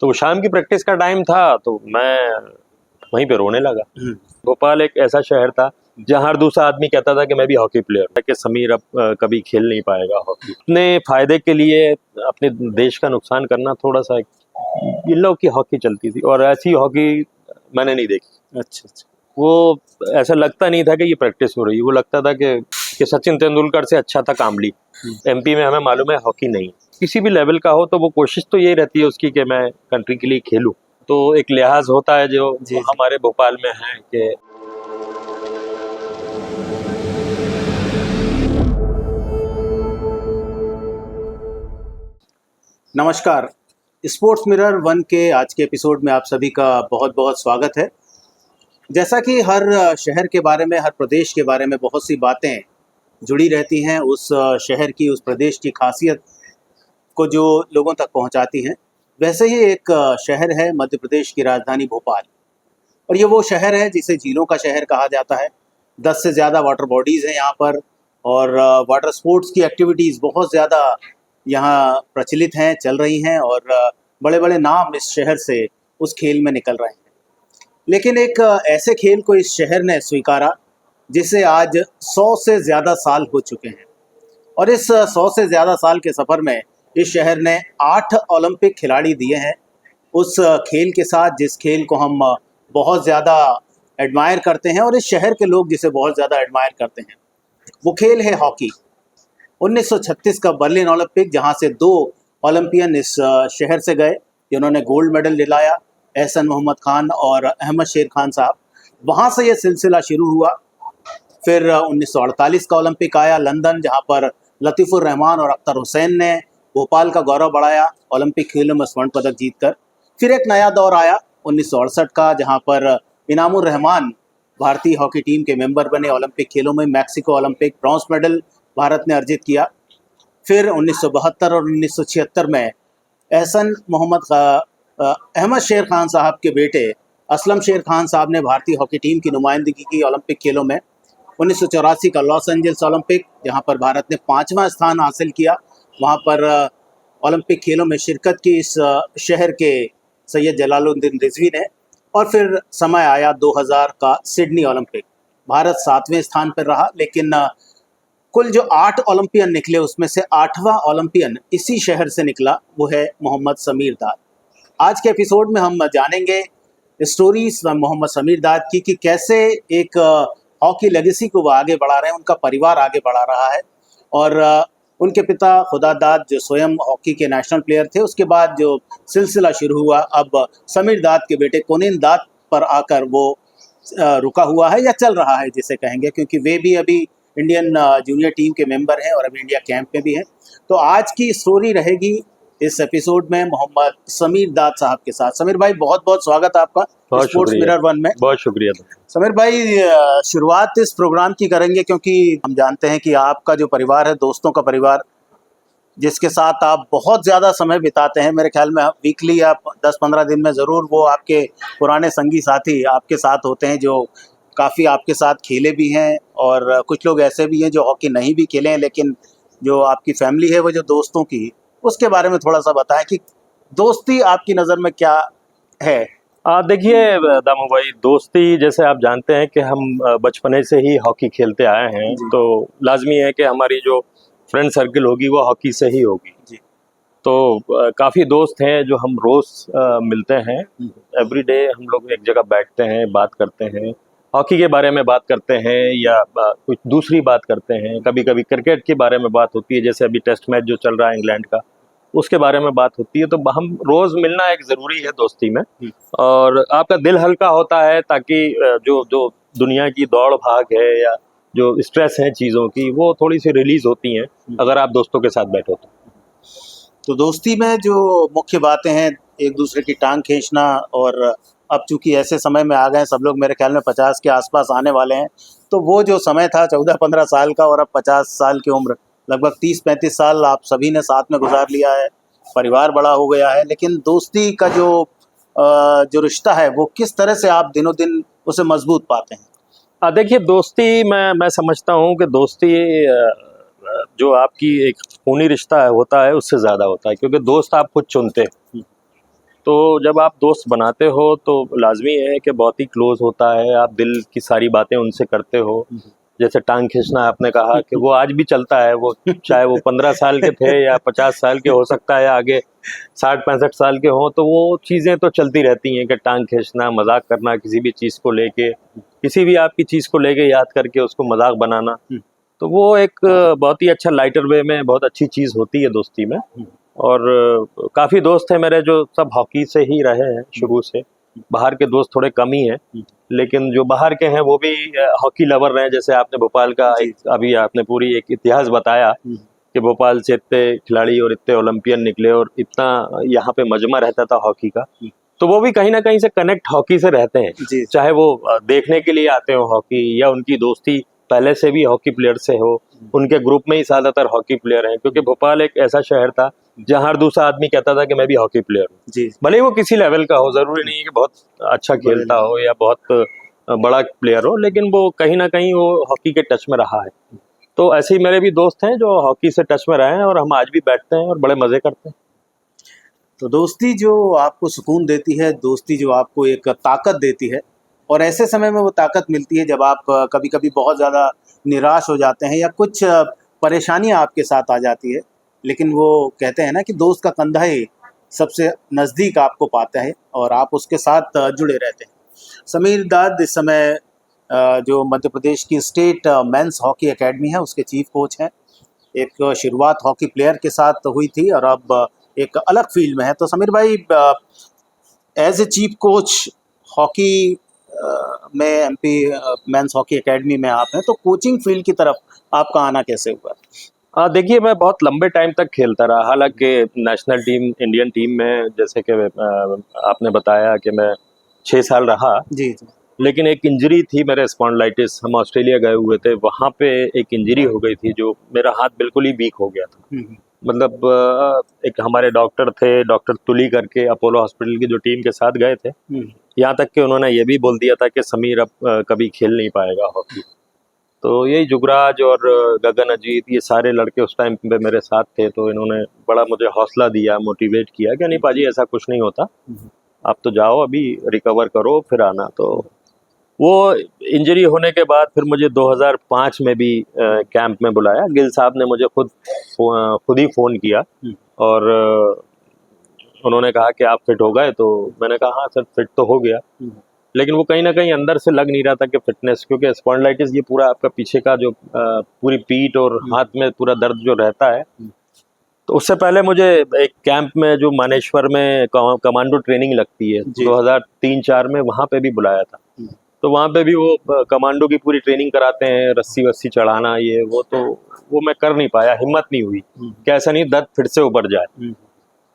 तो शाम की प्रैक्टिस का टाइम था तो मैं वहीं पे रोने लगा। भोपाल एक ऐसा शहर था जहाँ हर दूसरा आदमी कहता था कि मैं भी हॉकी प्लेयर हूँ, कि समीर अब कभी खेल नहीं पाएगा हॉकी। अपने फायदे के लिए अपने देश का नुकसान करना थोड़ा सा, इन लोग की हॉकी चलती थी और ऐसी हॉकी मैंने नहीं देखी। अच्छा। वो ऐसा लगता नहीं था कि ये प्रैक्टिस हो रही है, वो लगता था कि सचिन तेंदुलकर से अच्छा था कामली। एमपी में हमें मालूम है हॉकी नहीं, किसी भी लेवल का हो तो वो कोशिश तो यही रहती है उसकी कि मैं कंट्री के लिए खेलूं। तो एक लिहाज होता है जो हमारे भोपाल में है कि नमस्कार, स्पोर्ट्स मिरर 1 के आज के एपिसोड में आप सभी का बहुत बहुत स्वागत है। जैसा कि हर शहर के बारे में, हर प्रदेश के बारे में बहुत सी बातें जुड़ी रहती हैं, उस शहर की, उस प्रदेश की खासियत को जो लोगों तक पहुंचाती हैं, वैसे ही एक शहर है मध्य प्रदेश की राजधानी भोपाल। और ये वो शहर है जिसे झीलों का शहर कहा जाता है। 10 से ज़्यादा वाटर बॉडीज़ हैं यहाँ पर और वाटर स्पोर्ट्स की एक्टिविटीज़ बहुत ज़्यादा यहाँ प्रचलित हैं, चल रही हैं और बड़े बड़े नाम इस शहर से उस खेल में निकल रहे हैं। लेकिन एक ऐसे खेल को इस शहर ने स्वीकारा जिसे आज 100 से ज़्यादा साल हो चुके हैं और इस 100 से ज़्यादा साल के सफ़र में इस शहर ने 8 ओलंपिक खिलाड़ी दिए हैं उस खेल के साथ, जिस खेल को हम बहुत ज़्यादा एडमायर करते हैं और इस शहर के लोग जिसे बहुत ज़्यादा एडमायर करते हैं। वो खेल है हॉकी। 1936 का बर्लिन ओलंपिक, जहां से 2 ओलंपियन इस शहर से गए जिन्होंने गोल्ड मेडल दिलाया, एहसन मोहम्मद खान और अहमद शेर खान साहब। वहां से ये सिलसिला शुरू हुआ। फिर 1948 का ओलंपिक आया लंदन, जहां पर लतीफ़ुर रहमान और अख्तर हुसैन ने भोपाल का गौरव बढ़ाया ओलंपिक खेलों में स्वर्ण पदक जीतकर। फिर एक नया दौर आया 1968 का, जहां पर इनामुर रहमान भारतीय हॉकी टीम के मेंबर बने। ओलंपिक खेलों में Mexico Olympic bronze medal Bharat ने अर्जित किया। फिर 1972 और 1976 में एहसन मोहम्मद अहमद शेर खान साहब के बेटे असलम शेर खान साहब ने भारतीय हॉकी टीम की नुमाइंदगी की ओलंपिक खेलों में। 1984 का लॉस एंजल्स ओलंपिक, जहां पर भारत ने 5वां स्थान हासिल किया, वहां पर ओलंपिक खेलों में शिरकत की इस शहर के सैयद जलालुद्दीन रिजवी ने। और फिर समय आया 2000 का सिडनी ओलंपिक। भारत 7वें स्थान पर रहा, लेकिन कुल जो 8 ओलंपियन निकले उसमें से 8वां ओलंपियन इसी शहर से निकला, वो है मोहम्मद समीर दाद। आज के एपिसोड में हम जानेंगे स्टोरीज मोहम्मद समीर दाद की कि कैसे एक हॉकी लेगेसी को वो आगे बढ़ा रहे हैं, उनका परिवार आगे बढ़ा रहा है। और उनके पिता खुदा दाद जो स्वयं हॉकी के नेशनल प्लेयर थे, उसके बाद जो सिलसिला शुरू हुआ अब समीर दाद के बेटे कोनिन दाद पर आकर वो रुका हुआ है या चल रहा है जिसे कहेंगे, क्योंकि वे भी अभी इंडियन जूनियर टीम के मेंबर हैं और अभी इंडिया कैंप में भी हैं। तो आज की स्टोरी रहेगी इस एपिसोड में मोहम्मद समीर दाद साहब के साथ। समीर भाई, बहुत बहुत स्वागत है आपका स्पोर्ट्स मिरर 1 में। बहुत शुक्रिया। समीर भाई, शुरुआत इस प्रोग्राम की करेंगे क्योंकि हम जानते हैं कि आपका जो परिवार है, दोस्तों का परिवार, जिसके साथ आप बहुत ज़्यादा समय बिताते हैं, मेरे ख्याल में वीकली आप 10-15 दिन में ज़रूर वो आपके पुराने संगी साथी आपके साथ होते हैं जो काफ़ी आपके साथ खेले भी हैं और कुछ लोग ऐसे भी हैं जो हॉकी नहीं भी खेले हैं, लेकिन जो आपकी फैमिली है वो जो दोस्तों की, उसके बारे में थोड़ा सा बताएं कि दोस्ती आपकी नज़र में क्या है। देखिए दामू भाई, दोस्ती जैसे आप जानते हैं कि हम बचपने से ही हॉकी खेलते आए हैं, तो लाजमी है कि हमारी जो फ्रेंड सर्किल होगी वो हॉकी से ही होगी जी। तो काफ़ी दोस्त हैं जो हम रोज़ मिलते हैं, एवरीडे हम लोग एक जगह बैठते हैं, बात करते हैं, हॉकी के बारे में बात करते हैं या कुछ दूसरी बात करते हैं। कभी कभी क्रिकेट के बारे में बात होती है, जैसे अभी टेस्ट मैच जो चल रहा है इंग्लैंड का, उसके बारे में बात होती है। तो हम रोज़ मिलना एक ज़रूरी है दोस्ती में, और आपका दिल हल्का होता है ताकि जो जो दुनिया की दौड़ भाग है या जो स्ट्रेस है चीज़ों की, वो थोड़ी सी रिलीज़ होती हैं अगर आप दोस्तों के साथ बैठो तो दोस्ती में जो मुख्य बातें हैं, एक दूसरे की टांग खींचना, और अब चूंकि ऐसे समय में आ गए सब लोग, मेरे ख्याल में 50 के आसपास आने वाले हैं, तो वो जो समय था 14-15 साल का और अब 50 साल की उम्र, लगभग 30-35 साल आप सभी ने साथ में गुजार लिया है, परिवार बड़ा हो गया है, लेकिन दोस्ती का जो रिश्ता है वो किस तरह से आप दिनों दिन उसे मजबूत पाते हैं? देखिए, दोस्ती मैं समझता हूँ कि दोस्ती जो आपकी एक खूनी रिश्ता होता है उससे ज़्यादा होता है, क्योंकि दोस्त आप खुद चुनते हैं। तो जब आप दोस्त बनाते हो तो लाजमी है कि बहुत ही क्लोज होता है, आप दिल की सारी बातें उनसे करते हो। जैसे टांग खींचना आपने कहा कि वो आज भी चलता है, वो चाहे वो 15 साल के थे या 50 साल के, हो सकता है आगे 60-65 साल के हों, तो वो चीज़ें तो चलती रहती हैं कि टांग खींचना, मजाक करना किसी भी चीज़ को लेके, किसी भी आपकी चीज़ को लेके याद करके उसको मजाक बनाना, तो वो एक बहुत ही अच्छा लाइटर वे में बहुत अच्छी चीज़ होती है दोस्ती में। और काफ़ी दोस्त हैं मेरे जो सब हॉकी से ही रहे हैं शुरू से, बाहर के दोस्त थोड़े कम ही हैं, लेकिन जो बाहर के हैं वो भी हॉकी लवर रहे हैं। जैसे आपने भोपाल का अभी आपने पूरी एक इतिहास बताया कि भोपाल से इतने खिलाड़ी और इतने ओलंपियन निकले और इतना यहाँ पे मजमा रहता था हॉकी का, तो वो भी कहीं ना कहीं से कनेक्ट हॉकी से रहते हैं, चाहे वो देखने के लिए आते हो हॉकी या उनकी दोस्ती पहले से भी हॉकी प्लेयर से हो, उनके ग्रुप में ही ज्यादातर हॉकी प्लेयर हैं। क्योंकि भोपाल एक ऐसा शहर था जहाँ हर दूसरा आदमी कहता था कि मैं भी हॉकी प्लेयर हूँ, भले ही वो किसी लेवल का हो, जरूरी नहीं है कि बहुत अच्छा खेलता हो या बहुत बड़ा प्लेयर हो, लेकिन वो कहीं ना कहीं वो हॉकी के टच में रहा है। तो ऐसे ही मेरे भी दोस्त हैं जो हॉकी से टच में रहे हैं और हम आज भी बैठते हैं और बड़े मजे करते हैं। तो दोस्ती जो आपको सुकून देती है, दोस्ती जो आपको एक ताकत देती है, और ऐसे समय में वो ताकत मिलती है जब आप कभी कभी बहुत ज़्यादा निराश हो जाते हैं या कुछ परेशानियां आपके साथ आ जाती है, लेकिन वो कहते हैं ना कि दोस्त का कंधा ही सबसे नज़दीक आपको पाता है और आप उसके साथ जुड़े रहते हैं। समीर दाद इस समय जो मध्य प्रदेश की स्टेट मेंस हॉकी एकेडमी है उसके चीफ कोच हैं। एक शुरुआत हॉकी प्लेयर के साथ हुई थी और अब एक अलग फील्ड में है। तो समीर भाई, as a chief coach hockey में एमपी मेंस हॉकी एकेडमी में आप हैं, तो कोचिंग फील्ड की तरफ आपका आना कैसे हुआ? देखिए, मैं बहुत लंबे टाइम तक खेलता रहा, हालांकि नेशनल टीम इंडियन टीम में जैसे कि आपने बताया कि मैं 6 साल रहा जी। लेकिन एक इंजरी थी मेरे स्पॉन्डिलाइटिस, हम ऑस्ट्रेलिया गए हुए थे, वहाँ पे एक इंजरी हो गई थी जो मेरा हाथ बिल्कुल ही वीक हो गया था। मतलब एक हमारे डॉक्टर थे, डॉक्टर तुली करके, अपोलो हॉस्पिटल की जो टीम के साथ गए थे, यहाँ तक कि उन्होंने ये भी बोल दिया था कि समीर अब कभी खेल नहीं पाएगा हॉकी। तो यही जुगराज और गगन अजीत, ये सारे लड़के उस टाइम पे मेरे साथ थे, तो इन्होंने बड़ा मुझे हौसला दिया, मोटिवेट किया कि नहीं पाजी ऐसा कुछ नहीं होता, आप तो जाओ अभी रिकवर करो फिर आना। तो वो इंजरी होने के बाद फिर मुझे 2005 में भी कैंप में बुलाया। गिल साहब ने मुझे खुद ही फ़ोन किया और उन्होंने कहा कि आप फिट हो गए, तो मैंने कहा हाँ सर फिट तो हो गया, लेकिन वो कहीं ना कहीं अंदर से लग नहीं रहा था कि फिटनेस, क्योंकि स्पॉन्डिलाइटिस ये पूरा आपका पीछे का जो पूरी पीठ और हाथ में पूरा दर्द जो रहता है। तो उससे पहले मुझे एक कैंप में जो मानेश्वर में कमांडो ट्रेनिंग लगती है 2003-04 में, वहाँ पे भी बुलाया था। तो वहाँ पे भी वो कमांडो की पूरी ट्रेनिंग कराते हैं, रस्सी वस्सी चढ़ाना ये वो, तो वो मैं कर नहीं पाया, हिम्मत नहीं हुई कि ऐसा नहीं दर्द फिर से उबर जाए।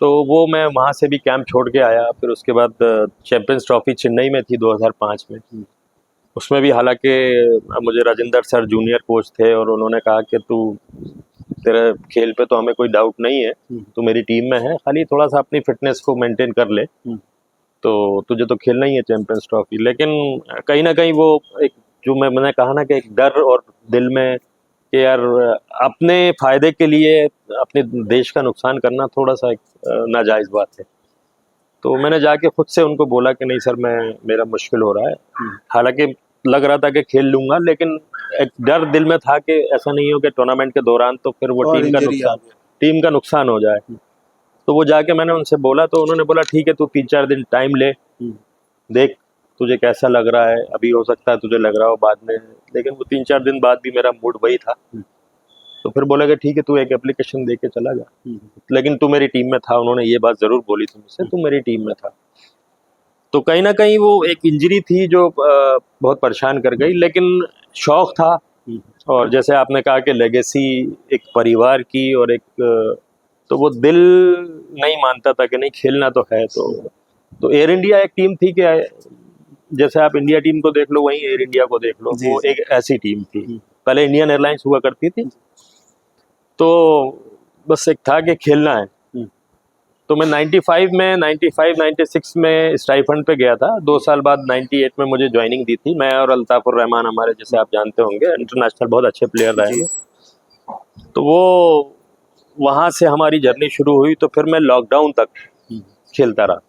तो वो मैं वहाँ से भी कैंप छोड़ के आया। फिर उसके बाद चैंपियंस ट्रॉफी चेन्नई में थी 2005 में, उसमें भी हालांकि मुझे राजेंद्र सर जूनियर कोच थे और उन्होंने कहा कि तू, तेरे खेल पे तो हमें कोई डाउट नहीं है, तू मेरी टीम में है, खाली थोड़ा सा अपनी फिटनेस को मेंटेन कर ले, तो तुझे तो खेलना ही है चैंपियंस ट्रॉफी। लेकिन कहीं ना कहीं वो एक जो मैंने कहा ना कि एक डर और दिल में कि यार अपने फायदे के लिए अपने देश का नुकसान करना थोड़ा सा एक नाजायज बात है। तो मैंने जाके खुद से उनको बोला कि नहीं सर, मेरा मुश्किल हो रहा है। हालांकि लग रहा था कि खेल लूंगा, लेकिन एक डर दिल में था कि ऐसा नहीं हो कि टूर्नामेंट के दौरान तो फिर वो टीम का नुकसान हो जाए। तो वो जाके मैंने उनसे बोला, तो उन्होंने बोला ठीक है तू 3-4 दिन टाइम ले, देख तुझे कैसा लग रहा है, अभी हो सकता है तुझे लग रहा हो बाद में। लेकिन वो 3-4 दिन बाद भी मेरा मूड वही था। तो फिर बोला कि ठीक है तू एक एप्लीकेशन दे के चला जा, लेकिन तू मेरी टीम में था। उन्होंने ये बात जरूर बोली थी मुझसे, तू मेरी टीम में था। तो कहीं ना कहीं वो एक इंजरी थी जो बहुत परेशान कर गई, लेकिन शौक था। और जैसे आपने कहा कि लेगेसी एक परिवार की और एक तो वो दिल नहीं मानता था कि नहीं खेलना तो है। तो एयर इंडिया एक टीम थी कि जैसे आप इंडिया टीम को देख लो, वहीं एयर इंडिया को देख लो, वो एक ऐसी टीम थी। पहले इंडियन एयरलाइंस हुआ करती थी, तो बस एक था कि खेलना है। तो मैं 95-96 में स्टाइफंड पे गया था। 2 साल बाद 98 में मुझे ज्वाइनिंग दी थी। मैं और अल्ताफुर रहमान हमारे, जैसे आप जानते होंगे, इंटरनेशनल बहुत अच्छे प्लेयर रहे। तो वो वहाँ से हमारी जर्नी शुरू हुई। तो फिर मैं लॉकडाउन तक खेलता रहा।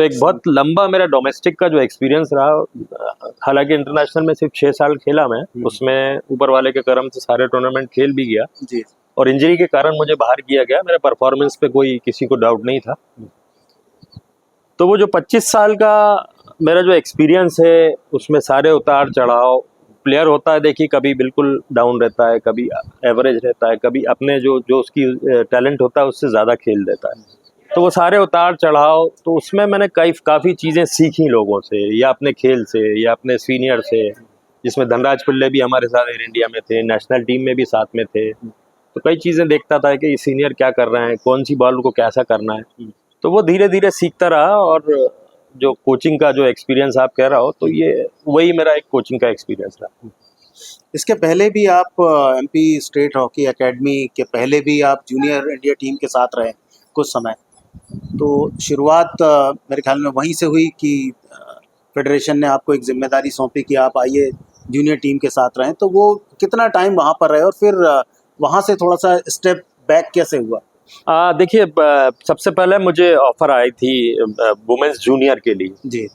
तो एक बहुत लंबा मेरा डोमेस्टिक का जो एक्सपीरियंस रहा, हालांकि इंटरनेशनल में सिर्फ 6 साल खेला मैं, उसमें ऊपर वाले के करम से सारे टूर्नामेंट खेल भी गया जी। और इंजरी के कारण मुझे बाहर किया गया, मेरे परफॉर्मेंस पे कोई किसी को डाउट नहीं था। तो वो जो 25 साल का मेरा जो एक्सपीरियंस है उसमें सारे उतार चढ़ाव, प्लेयर होता है देखिए, कभी बिल्कुल डाउन रहता है, कभी एवरेज रहता है, कभी अपने जो उसकी टैलेंट होता है उससे ज़्यादा खेल देता है, तो वो सारे उतार चढ़ाव, तो उसमें मैंने काफ़ी चीज़ें सीखी लोगों से या अपने खेल से या अपने सीनियर से, जिसमें धनराज पिल्ले भी हमारे साथ एयर इंडिया में थे, नेशनल टीम में भी साथ में थे। तो कई चीज़ें देखता था कि सीनियर क्या कर रहे हैं, कौन सी बॉल को कैसा करना है, तो वो धीरे धीरे सीखता रहा। और जो कोचिंग का जो एक्सपीरियंस आप कह रहा हो, तो ये वही मेरा एक कोचिंग का एक्सपीरियंस रहा। इसके पहले भी आप एमपी स्टेट हॉकी एकेडमी के पहले भी आप जूनियर इंडिया टीम के साथ रहे कुछ समय, तो शुरुआत मेरे ख्याल में वहीं से हुई कि फेडरेशन ने आपको एक जिम्मेदारी सौंपी कि आप आइए जूनियर टीम के साथ रहें, तो वो कितना टाइम वहाँ पर रहे और फिर वहाँ से थोड़ा सा स्टेप बैक कैसे हुआ? देखिए, सबसे पहले मुझे ऑफर आई थी वुमेन्स जूनियर के लिए जी।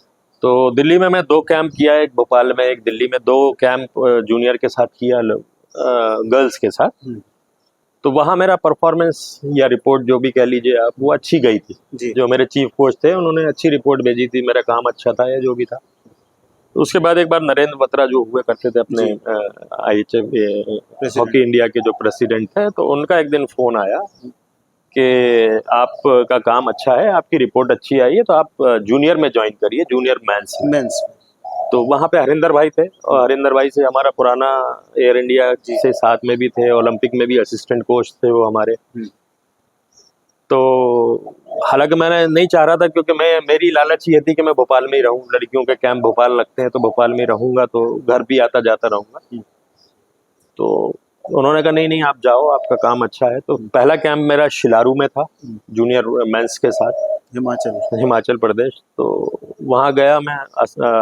तो दिल्ली में मैं 2 कैंप किया, एक भोपाल में एक दिल्ली में, 2 कैंप जूनियर के साथ किया, गर्ल्स के साथ। तो वहाँ मेरा परफॉर्मेंस या रिपोर्ट जो भी कह लीजिए आप, वो अच्छी गई थी जी। जो मेरे चीफ कोच थे उन्होंने अच्छी रिपोर्ट भेजी थी, मेरा काम अच्छा था या जो भी था। उसके बाद एक बार नरेंद्र बत्रा जो हुए करते थे अपने IHF हॉकी इंडिया के जो प्रेसिडेंट थे, तो उनका एक दिन फ़ोन आया कि आपका काम अच्छा है, आपकी रिपोर्ट अच्छी आई है, तो आप जूनियर में ज्वाइन करिए, जूनियर मेंस। तो वहाँ पे हरिंदर भाई थे और हरिंदर भाई से हमारा पुराना एयर इंडिया से साथ में भी थे, ओलंपिक में भी असिस्टेंट कोच थे वो हमारे। तो हालांकि मैंने नहीं चाह रहा था, क्योंकि मेरी लालच ये थी कि मैं भोपाल में ही रहूँ, लड़कियों के कैंप भोपाल लगते हैं तो भोपाल में ही रहूँगा, तो घर भी आता जाता रहूँगा। तो उन्होंने कहा नहीं आप जाओ, आपका काम अच्छा है। तो पहला कैंप मेरा शिलारू में था, जूनियर मेंस के साथ, हिमाचल प्रदेश। तो वहाँ गया मैं,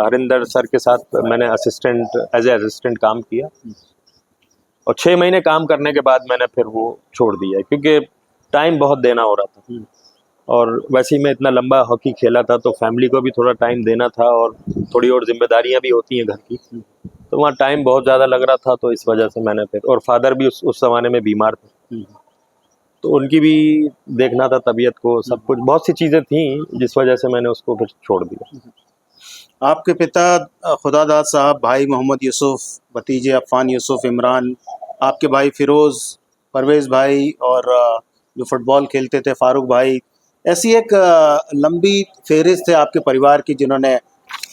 हरिंदर सर के साथ मैंने एज ए असिस्टेंट काम किया और 6 महीने काम करने के बाद मैंने फिर वो छोड़ दिया, क्योंकि टाइम बहुत देना हो रहा था और वैसे ही मैं इतना लंबा हॉकी खेला था, तो फैमिली को भी थोड़ा टाइम देना था और थोड़ी और जिम्मेदारियां भी होती हैं घर की, तो वहाँ टाइम बहुत ज़्यादा लग रहा था, तो इस वजह से मैंने फिर, और फादर भी उस ज़माने में बीमार थे, तो उनकी भी देखना था तबीयत को, सब कुछ, बहुत सी चीज़ें थी जिस वजह से मैंने उसको फिर छोड़ दिया। आपके पिता खुदादाद साहब, भाई मोहम्मद यूसुफ, भतीजे अफ़ान यूसुफ, इमरान, आपके भाई फिरोज़, परवेज़ भाई और जो फुटबॉल खेलते थे फारूक भाई, ऐसी एक लंबी फहरिस्त है आपके परिवार की जिन्होंने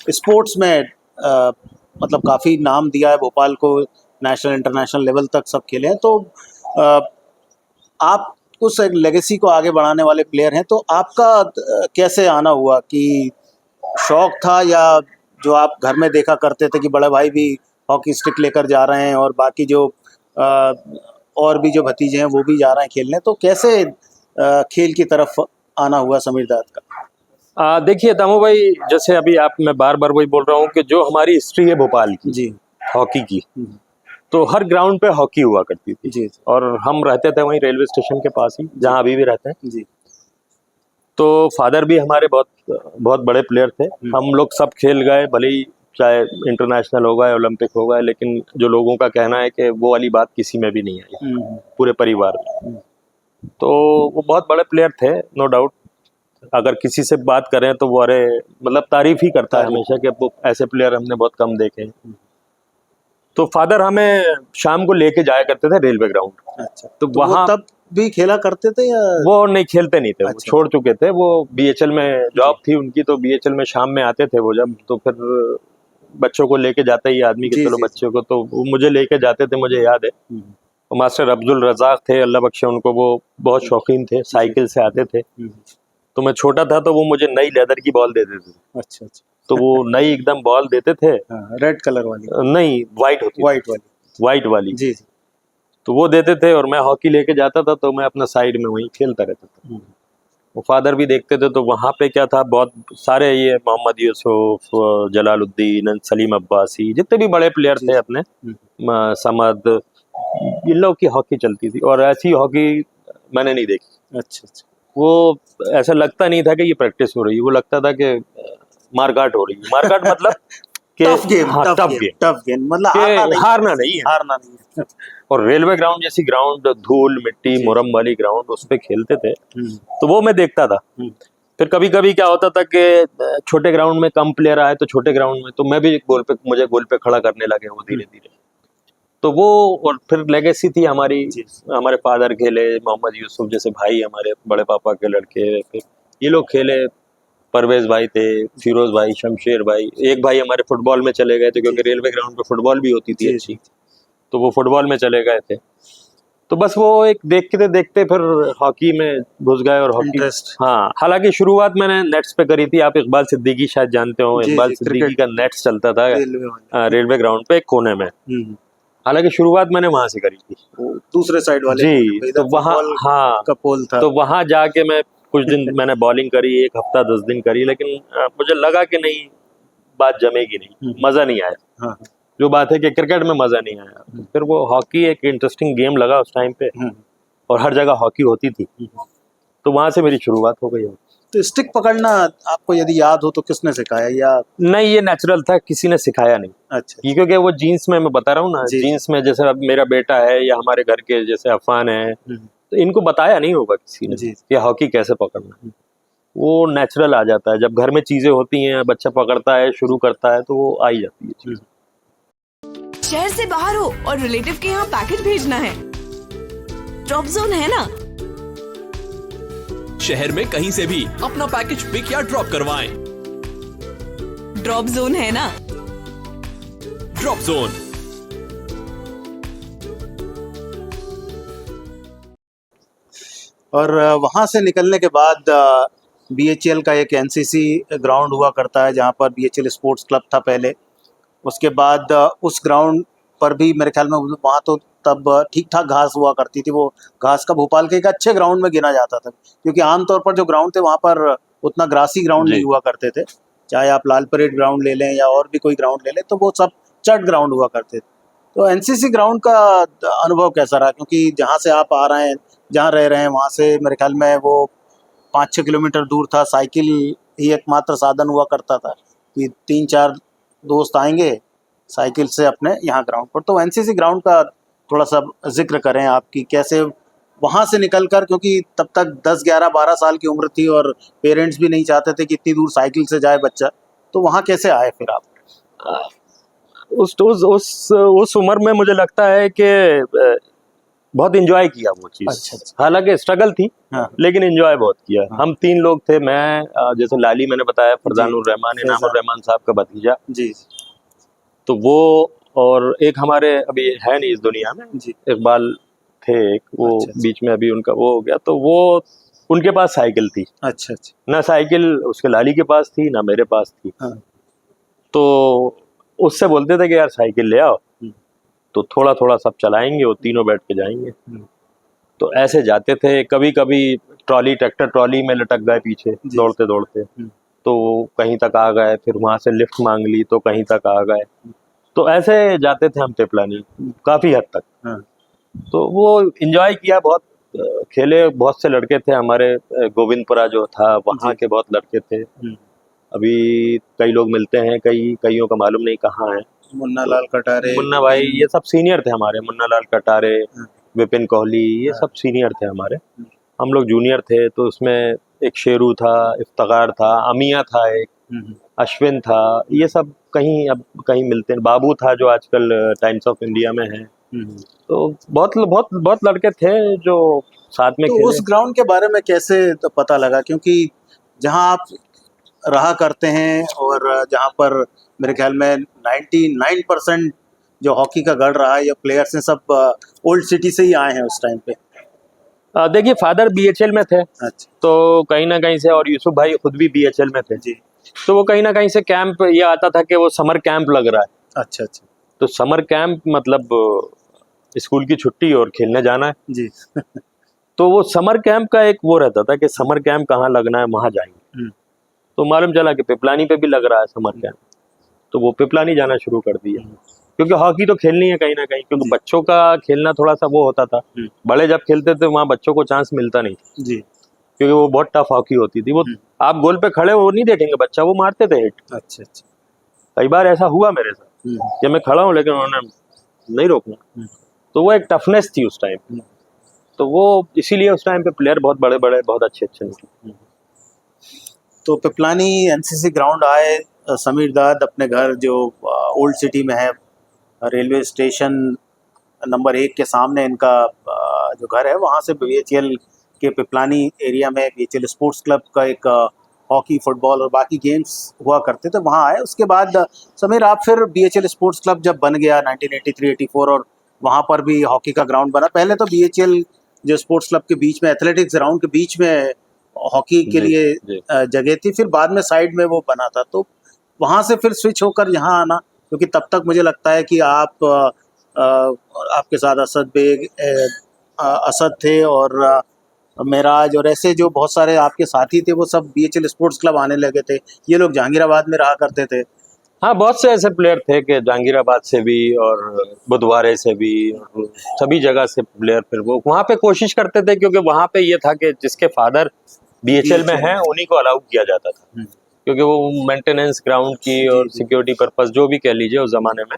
स्पोर्ट्स में मतलब काफ़ी नाम दिया है, भोपाल को नेशनल इंटरनेशनल लेवल तक सब खेले हैं। तो आप उस एक लेगेसी को आगे बढ़ाने वाले प्लेयर हैं, तो आपका कैसे आना हुआ? कि शौक था या जो आप घर में देखा करते थे कि बड़े भाई भी हॉकी स्टिक लेकर जा रहे हैं और बाकी जो और भी जो भतीजे हैं वो भी जा रहे हैं खेलने, तो कैसे खेल की तरफ आना हुआ समीर दाद का? देखिए दामू भाई, जैसे अभी मैं बार बार वही बोल रहा हूँ कि जो हमारी हिस्ट्री है भोपाल की जी, हॉकी की, तो हर ग्राउंड पे हॉकी हुआ करती थी जी, और हम रहते थे वहीं रेलवे स्टेशन के पास ही, जहाँ अभी भी रहते हैं जी। तो फादर भी हमारे बहुत बड़े प्लेयर थे, हम लोग सब खेल गए, भले ही चाहे इंटरनेशनल हो गए, ओलंपिक हो गए, लेकिन जो लोगों का कहना है कि वो वाली बात किसी में भी नहीं आई पूरे परिवार में। तो वो बहुत बड़े प्लेयर थे, नो डाउट। अगर किसी से बात करें तो वो अरे मतलब तारीफ ही करता है हमेशा कि वो ऐसे प्लेयर हमने बहुत कम देखे। तो फादर हमें शाम को लेके जाया करते थे रेलवे ग्राउंड। अच्छा, तो तो वहाँ तब भी खेला करते थे या? वो नहीं खेलते नहीं थे, अच्छा, वो छोड़ चुके थे, वो BHL में जॉब थी उनकी, तो BHL में शाम में आते थे वो जब, तो फिर बच्चों को लेके जाते ही आदमी के, चलो बच्चों को, तो वो मुझे लेके जाते थे, मुझे याद है। मास्टर अब्दुल रज़ाक थे, अल्लाह बख्शे उनको, वो बहुत शौकीन थे, साइकिल से आते थे। तो मैं छोटा था तो वो मुझे नई लेदर की बॉल देते थे। अच्छा, तो वो नई एकदम बॉल देते थे, रेड कलर वाली नहीं वाइट होती, वाइट वाली जी। तो वो देते थे और मैं हॉकी लेके जाता था, तो मैं अपना साइड में वहीं खेलता रहता था। वो फादर भी देखते थे, तो वहाँ पे क्या था, बहुत सारे ये मोहम्मद यूसुफ, जलालुद्दीन, सलीम अब्बासी, जितने भी बड़े प्लेयर थे अपने, समद, इन लोग की हॉकी चलती थी और ऐसी हॉकी मैंने नहीं देखी। अच्छा, वो ऐसा लगता नहीं था कि ये प्रैक्टिस हो रही है, वो लगता था कि मारकाट हो रही है। मारकाट मतलब कि टफ गेम, हाँ, टफ गेम मतलब कि हारना नहीं है। हारना नहीं है। और रेलवे ग्राउंड जैसी ग्राउंड, धूल मिट्टी जी। मुरम वाली ग्राउंड, उस पे खेलते थे, हम्म, तो वो मैं देखता था। फिर कभी कभी क्या होता था कि छोटे ग्राउंड में कम प्लेयर आए तो छोटे ग्राउंड में, तो मैं भी मुझे गोल पे खड़ा करने लगे वो धीरे धीरे। तो वो, और फिर लेगेसी थी हमारी, जी। हमारे फादर खेले, मोहम्मद यूसुफ जैसे भाई हमारे बड़े पापा के लड़के, फिर ये लोग खेले, परवेज भाई थे, फिरोज भाई, शमशेर भाई, एक भाई हमारे फुटबॉल में चले गए थे क्योंकि रेलवे ग्राउंड पे फुटबॉल भी होती थी जी, अच्छी, तो वो फुटबॉल में चले गए थे। तो बस वो एक देखते देखते फिर हॉकी में घुस गए, और हॉकी, इंटरेस्ट। हाँ, हालांकि शुरुआत मैंने नेट्स पे करी थी। आप इकबाल सिद्दीकी शायद जानते हो, जी, इकबाल जी, सिद्दीकी क्रिकेट का नेट्स चलता था रेलवे वाला। रेलवे ग्राउंड पे एक कोने में। हालांकि शुरुआत मैंने वहां से करी थी, वो दूसरे साइड वाले जी। कोने पे, इधर तो वहाँ, फुटबॉल हाँ, का पोल था। तो वहां जाके मैं कुछ दिन मैंने बॉलिंग करी, 1 हफ्ता 10 दिन करी, लेकिन मुझे लगा कि नहीं, बात जमेगी नहीं, मजा नहीं आया। हाँ, जो बात है कि क्रिकेट में मजा नहीं आया, तो फिर वो हॉकी एक इंटरेस्टिंग गेम लगा उस टाइम पे, और हर जगह हॉकी होती थी, तो वहां से मेरी शुरुआत हो गई। तो स्टिक पकड़ना आपको यदि याद हो तो किसने सिखाया, या नहीं, ये नेचुरल था, किसी ने सिखाया नहीं। अच्छा ये क्योंकि वो जीन्स में, मैं बता रहा हूँ ना, जी, जीन्स में, जैसे अब मेरा बेटा है या हमारे घर के जैसे अफान है, तो इनको बताया नहीं होगा किसी ने जी। कि हॉकी कैसे पकड़ना है। वो नेचुरल आ जाता है, जब घर में चीजें होती हैं, बच्चा पकड़ता है, शुरू करता है, तो वो आ ही जाती है चीज। शहर से बाहर हो और रिलेटिव के यहाँ पैकेट भेजना है, ड्रॉप जोन है ना। शहर में कहीं से भी अपना पैकेज पिक या ड्रॉप करवाएं। ड्रॉप जोन है ना। Drop zone. और वहाँ से निकलने के बाद बीएचएल का एक एनसीसी ग्राउंड हुआ करता है, जहाँ पर बीएचएल स्पोर्ट्स क्लब था पहले। उसके बाद उस ग्राउंड पर भी मेरे ख्याल में वहाँ तो तब ठीक ठाक घास हुआ करती थी। वो घास का भोपाल के एक अच्छे ग्राउंड में गिना जाता था, क्योंकि आमतौर पर जो ग्राउंड थे वहाँ पर उतना ग्रासी ग्राउंड जी। नहीं हुआ करते थे। चाहे आप लाल परेड ग्राउंड ले लें या और भी कोई ग्राउंड ले लें, तो वो सब चट ग्राउंड हुआ करते थे। तो एनसीसी ग्राउंड का अनुभव कैसा रहा? क्योंकि जहाँ से आप आ रहे हैं, जहाँ रह रहे हैं, वहाँ से मेरे ख्याल में वो 5-6 किलोमीटर दूर था। साइकिल ही एकमात्र साधन हुआ करता था कि 3-4 दोस्त आएंगे साइकिल से अपने यहाँ ग्राउंड पर। तो एनसीसी ग्राउंड का थोड़ा सा जिक्र करें आपकी, कैसे वहाँ से निकलकर, क्योंकि तब तक 10, 11, 12 साल की उम्र थी और पेरेंट्स भी नहीं चाहते थे कि इतनी दूर साइकिल से जाए बच्चा, तो वहाँ कैसे आए फिर आप? उस उम्र में मुझे लगता है कि बहुत एंजॉय किया वो चीज। अच्छा। हालांकि स्ट्रगल थी, हाँ। लेकिन एंजॉय बहुत किया। हाँ। हम 3 लोग थे, मैं, जैसे लाली मैंने बताया, फरजानुर रहमान, इनामुर रहमान साहब का भतीजा, जी तो वो, और एक हमारे अभी है नहीं इस दुनिया में, जी। इकबाल थे एक, वो अच्छा। बीच में अभी उनका वो हो गया, तो वो, उनके पास साइकिल थी। अच्छा। ना साइकिल उसके लाली के पास थी, ना मेरे पास थी। हाँ। तो उससे बोलते थे कि यार साइकिल ले आओ, तो थोड़ा थोड़ा सब चलाएंगे, वो तीनों बैठ के जाएंगे। तो ऐसे जाते थे। कभी कभी ट्रैक्टर ट्रॉली में लटक गए पीछे दौड़ते दौड़ते, तो कहीं तक आ गए, फिर वहां से लिफ्ट मांग ली तो कहीं तक आ गए। तो ऐसे जाते थे हम पिपलानी काफी हद तक। हाँ। तो वो एंजॉय किया बहुत, खेले। बहुत से लड़के थे हमारे, गोविंदपुरा जो था वहाँ के बहुत लड़के थे। अभी कई लोग मिलते हैं, कईयों का मालूम नहीं कहाँ है। मुन्ना लाल कटारे, मुन्ना भाई, ये सब सीनियर थे हमारे। मुन्ना लाल कटारे, विपिन कोहली, ये सब सीनियर थे हमारे। हम लोग जूनियर थे। तो उसमें एक शेरू था, इफ्तिखार था, अमिया था, एक अश्विन था, ये सब कहीं अब कहीं मिलते हैं। बाबू था जो आजकल टाइम्स ऑफ इंडिया में है। तो बहुत बहुत बहुत लड़के थे जो साथ में तो खेले। उस ग्राउंड के बारे में कैसे तो पता लगा? क्योंकि जहां आप रहा करते हैं और जहां पर मेरे ख्याल में 99% जो हॉकी का गढ़ रहा है, या प्लेयर्स हैं, सब ओल्ड सिटी से ही आए हैं उस टाइम पे। देखिए, फादर बीएचएल में थे। अच्छा। तो कहीं ना कहीं से, और यूसुफ भाई खुद भी बीएचएल में थे जी। तो वो कहीं ना कहीं से कैंप ये आता था कि वो समर कैंप लग रहा है। अच्छा अच्छा। तो समर कैंप मतलब स्कूल की छुट्टी और खेलने जाना है जी। तो वो समर कैंप का एक वो रहता था कि समर कैंप कहाँ लगना है, वहां जाएंगे। तो मालूम चला कि पिपलानी पे भी लग रहा है समर कैंप, तो वो पिपलानी जाना शुरू कर दिया। क्योंकि हॉकी तो खेलनी है कहीं ना कहीं, क्योंकि बच्चों का खेलना थोड़ा सा वो होता था। बड़े जब खेलते थे वहाँ बच्चों को चांस मिलता नहीं, जी। क्योंकि वो बहुत टफ हॉकी होती थी। वो आप गोल पे खड़े वो नहीं देखेंगे बच्चा, वो मारते थे हिट। अच्छा अच्छा। कई बार ऐसा हुआ मेरे साथ कि मैं खड़ा हूँ लेकिन उन्होंने नहीं रोकना। तो वो एक टफनेस थी उस टाइम। तो वो इसीलिए उस टाइम पे प्लेयर बहुत बड़े बड़े बहुत अच्छे निकले। तो पिपलानी एनसीसी ग्राउंड आए, समीर दाद अपने घर जो ओल्ड सिटी में है, रेलवे स्टेशन नंबर 1 के सामने इनका जो घर है, वहाँ से बीएचएल के पिपलानी एरिया में बीएचएल स्पोर्ट्स क्लब का एक हॉकी, फुटबॉल और बाकी गेम्स हुआ करते थे, वहाँ आए। उसके बाद समीर आप फिर बीएचएल स्पोर्ट्स क्लब जब बन गया 1983-84 और वहाँ पर भी हॉकी का ग्राउंड बना। पहले तो बीएचएल जो स्पोर्ट्स क्लब के बीच में एथलेटिक्स ग्राउंड के बीच में हॉकी के लिए जगह थी, फिर बाद में साइड में वो बना था। तो वहाँ से फिर स्विच होकर यहाँ आना, क्योंकि तब तक मुझे लगता है कि आपके साथ असद बेग, असद थे और मेराज और ऐसे जो बहुत सारे आपके साथी थे, वो सब बीएचएल स्पोर्ट्स क्लब आने लगे थे। ये लोग जहांगीराबाद में रहा करते थे। हाँ, बहुत से ऐसे प्लेयर थे कि जहांगीराबाद से भी और बुधवारे से भी, सभी जगह से प्लेयर फिर वो वहाँ पे कोशिश करते थे, क्योंकि वहाँ पे ये था कि जिसके फादर बीएचएल में हैं उन्हीं को अलाउ किया जाता था, क्योंकि वो मेंटेनेंस ग्राउंड की और सिक्योरिटी पर्पस जो भी कह लीजिए उस जमाने में,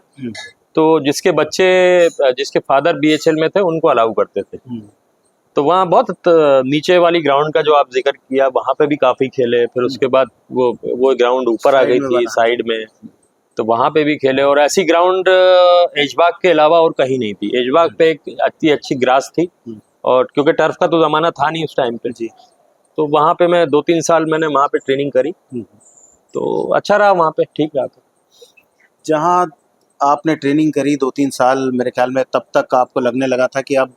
तो जिसके फादर बीएचएल में थे उनको अलाउ करते थे। तो वहाँ बहुत नीचे वाली ग्राउंड का जो आप जिक्र किया, वहाँ पे भी काफी खेले। फिर उसके बाद वो ग्राउंड ऊपर आ गई थी साइड में, तो वहाँ पे भी खेले। और ऐसी ग्राउंड ऐशबाग के अलावा और कहीं नहीं थी। ऐशबाग पे एक अच्छी ग्रास थी, और क्योंकि टर्फ का तो जमाना था नहीं उस टाइम पे जी, तो वहाँ पे मैं 2-3 साल मैंने वहाँ पे ट्रेनिंग करी, तो अच्छा रहा वहाँ पे, ठीक रहा था। जहाँ आपने ट्रेनिंग करी 2-3 साल, मेरे ख्याल में तब तक आपको लगने लगा था कि अब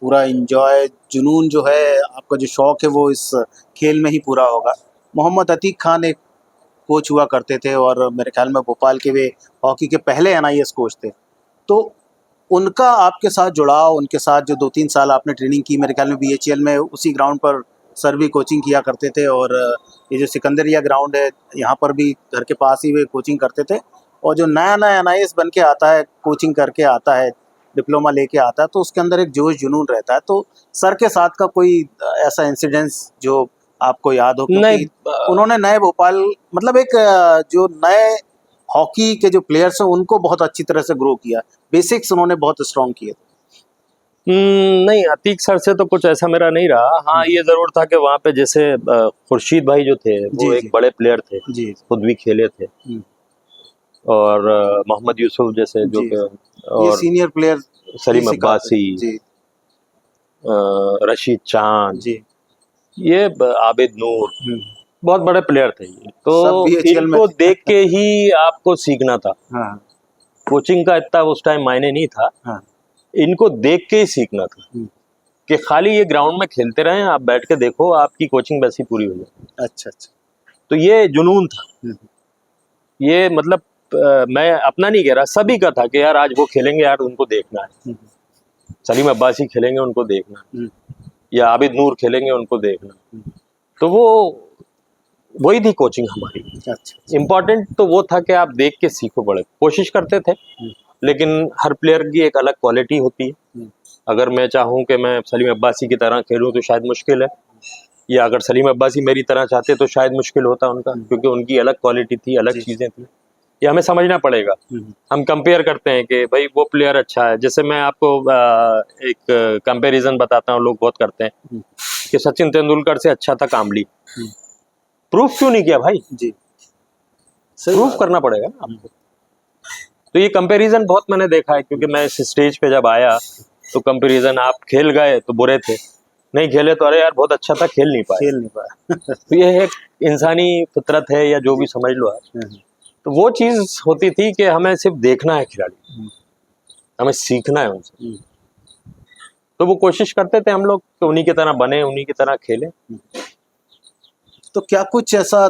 पूरा इंजॉय, जुनून जो है, आपका जो शौक है वो इस खेल में ही पूरा होगा। मोहम्मद अतीक खान एक कोच हुआ करते थे और मेरे ख्याल में भोपाल के वे हॉकी के पहले एनआईएस कोच थे। तो उनका आपके साथ जुड़ाव, उनके साथ जो 2-3 साल आपने ट्रेनिंग की, मेरे ख्याल में बीएचएल में उसी ग्राउंड पर सर भी कोचिंग किया करते थे, और ये जो सिकंदरिया ग्राउंड है यहाँ पर भी घर के पास ही वे कोचिंग करते थे। और जो नया नया एनआईएस बन के आता है, कोचिंग करके आता है, डिप्लोमा लेके आता है, तो उसके अंदर एक जोश जुनून रहता है। तो सर के साथ का कोई ऐसा इंसिडेंस जो आपको याद हो? नहीं, उन्होंने नए भोपाल, मतलब एक जो नए हॉकी के जो प्लेयर्स हैं उनको बहुत अच्छी तरह से ग्रो किया, बेसिक्स उन्होंने बहुत स्ट्रॉन्ग किए थे। नहीं, अतीक सर से तो कुछ ऐसा मेरा नहीं रहा। हाँ, ये जरूर था कि वहाँ पे जैसे खुर्शीद भाई जो थे वो एक बड़े प्लेयर थे जी, खुद भी खेले थे, और मोहम्मद यूसुफ जैसे जो और ये सीनियर प्लेयर, सलीम अब्बासी, रशीद चांद जी, ये आबिद नूर, बहुत बड़े प्लेयर थे ये। तो इनको देख के ही आपको सीखना था। हाँ। कोचिंग का इतना उस टाइम मायने नहीं था। हाँ। इनको देख के ही सीखना था कि खाली ये ग्राउंड में खेलते रहें, आप बैठ के देखो, आपकी कोचिंग वैसी पूरी हो जाए। अच्छा अच्छा। तो ये जुनून था, ये मतलब मैं अपना नहीं कह रहा, सभी का था कि यार आज वो खेलेंगे, यार उनको देखना है। सलीम अब्बासी खेलेंगे, उनको देखना है, या आबिद नूर खेलेंगे, उनको देखना। तो वो वही थी कोचिंग हमारी। अच्छा। इम्पोर्टेंट तो वो था कि आप देख के सीखो, बड़े कोशिश करते थे, लेकिन हर प्लेयर की एक अलग क्वालिटी होती है। अगर मैं चाहूँ कि मैं सलीम अब्बासी की तरह खेलूँ तो शायद मुश्किल है, या अगर सलीम अब्बासी मेरी तरह चाहते तो शायद मुश्किल होता उनका, क्योंकि उनकी अलग क्वालिटी थी, अलग चीज़ें थी। ये हमें समझना पड़ेगा। हम कंपेयर करते हैं कि भाई वो प्लेयर अच्छा है। जैसे मैं आपको एक कंपैरिजन बताता हूँ, लोग बहुत करते हैं कि सचिन तेंदुलकर से अच्छा था कामली। प्रूफ क्यों नहीं किया भाई जी? प्रूफ करना पड़ेगा ना आपको। तो ये कंपैरिजन बहुत मैंने देखा है, क्योंकि मैं इस स्टेज पे जब आया तो कंपैरिजन, आप खेल गए तो बुरे थे, नहीं खेले तो अरे यार बहुत अच्छा था, खेल नहीं पाया। तो ये एक इंसानी फितरत है, या जो भी समझ लो आप। तो वो चीज होती थी कि हमें सिर्फ देखना है खिलाड़ी, हमें सीखना है उनसे। तो वो कोशिश करते थे हम लोग कि उन्हीं की तरह बने, उन्हीं की तरह खेले। तो क्या कुछ ऐसा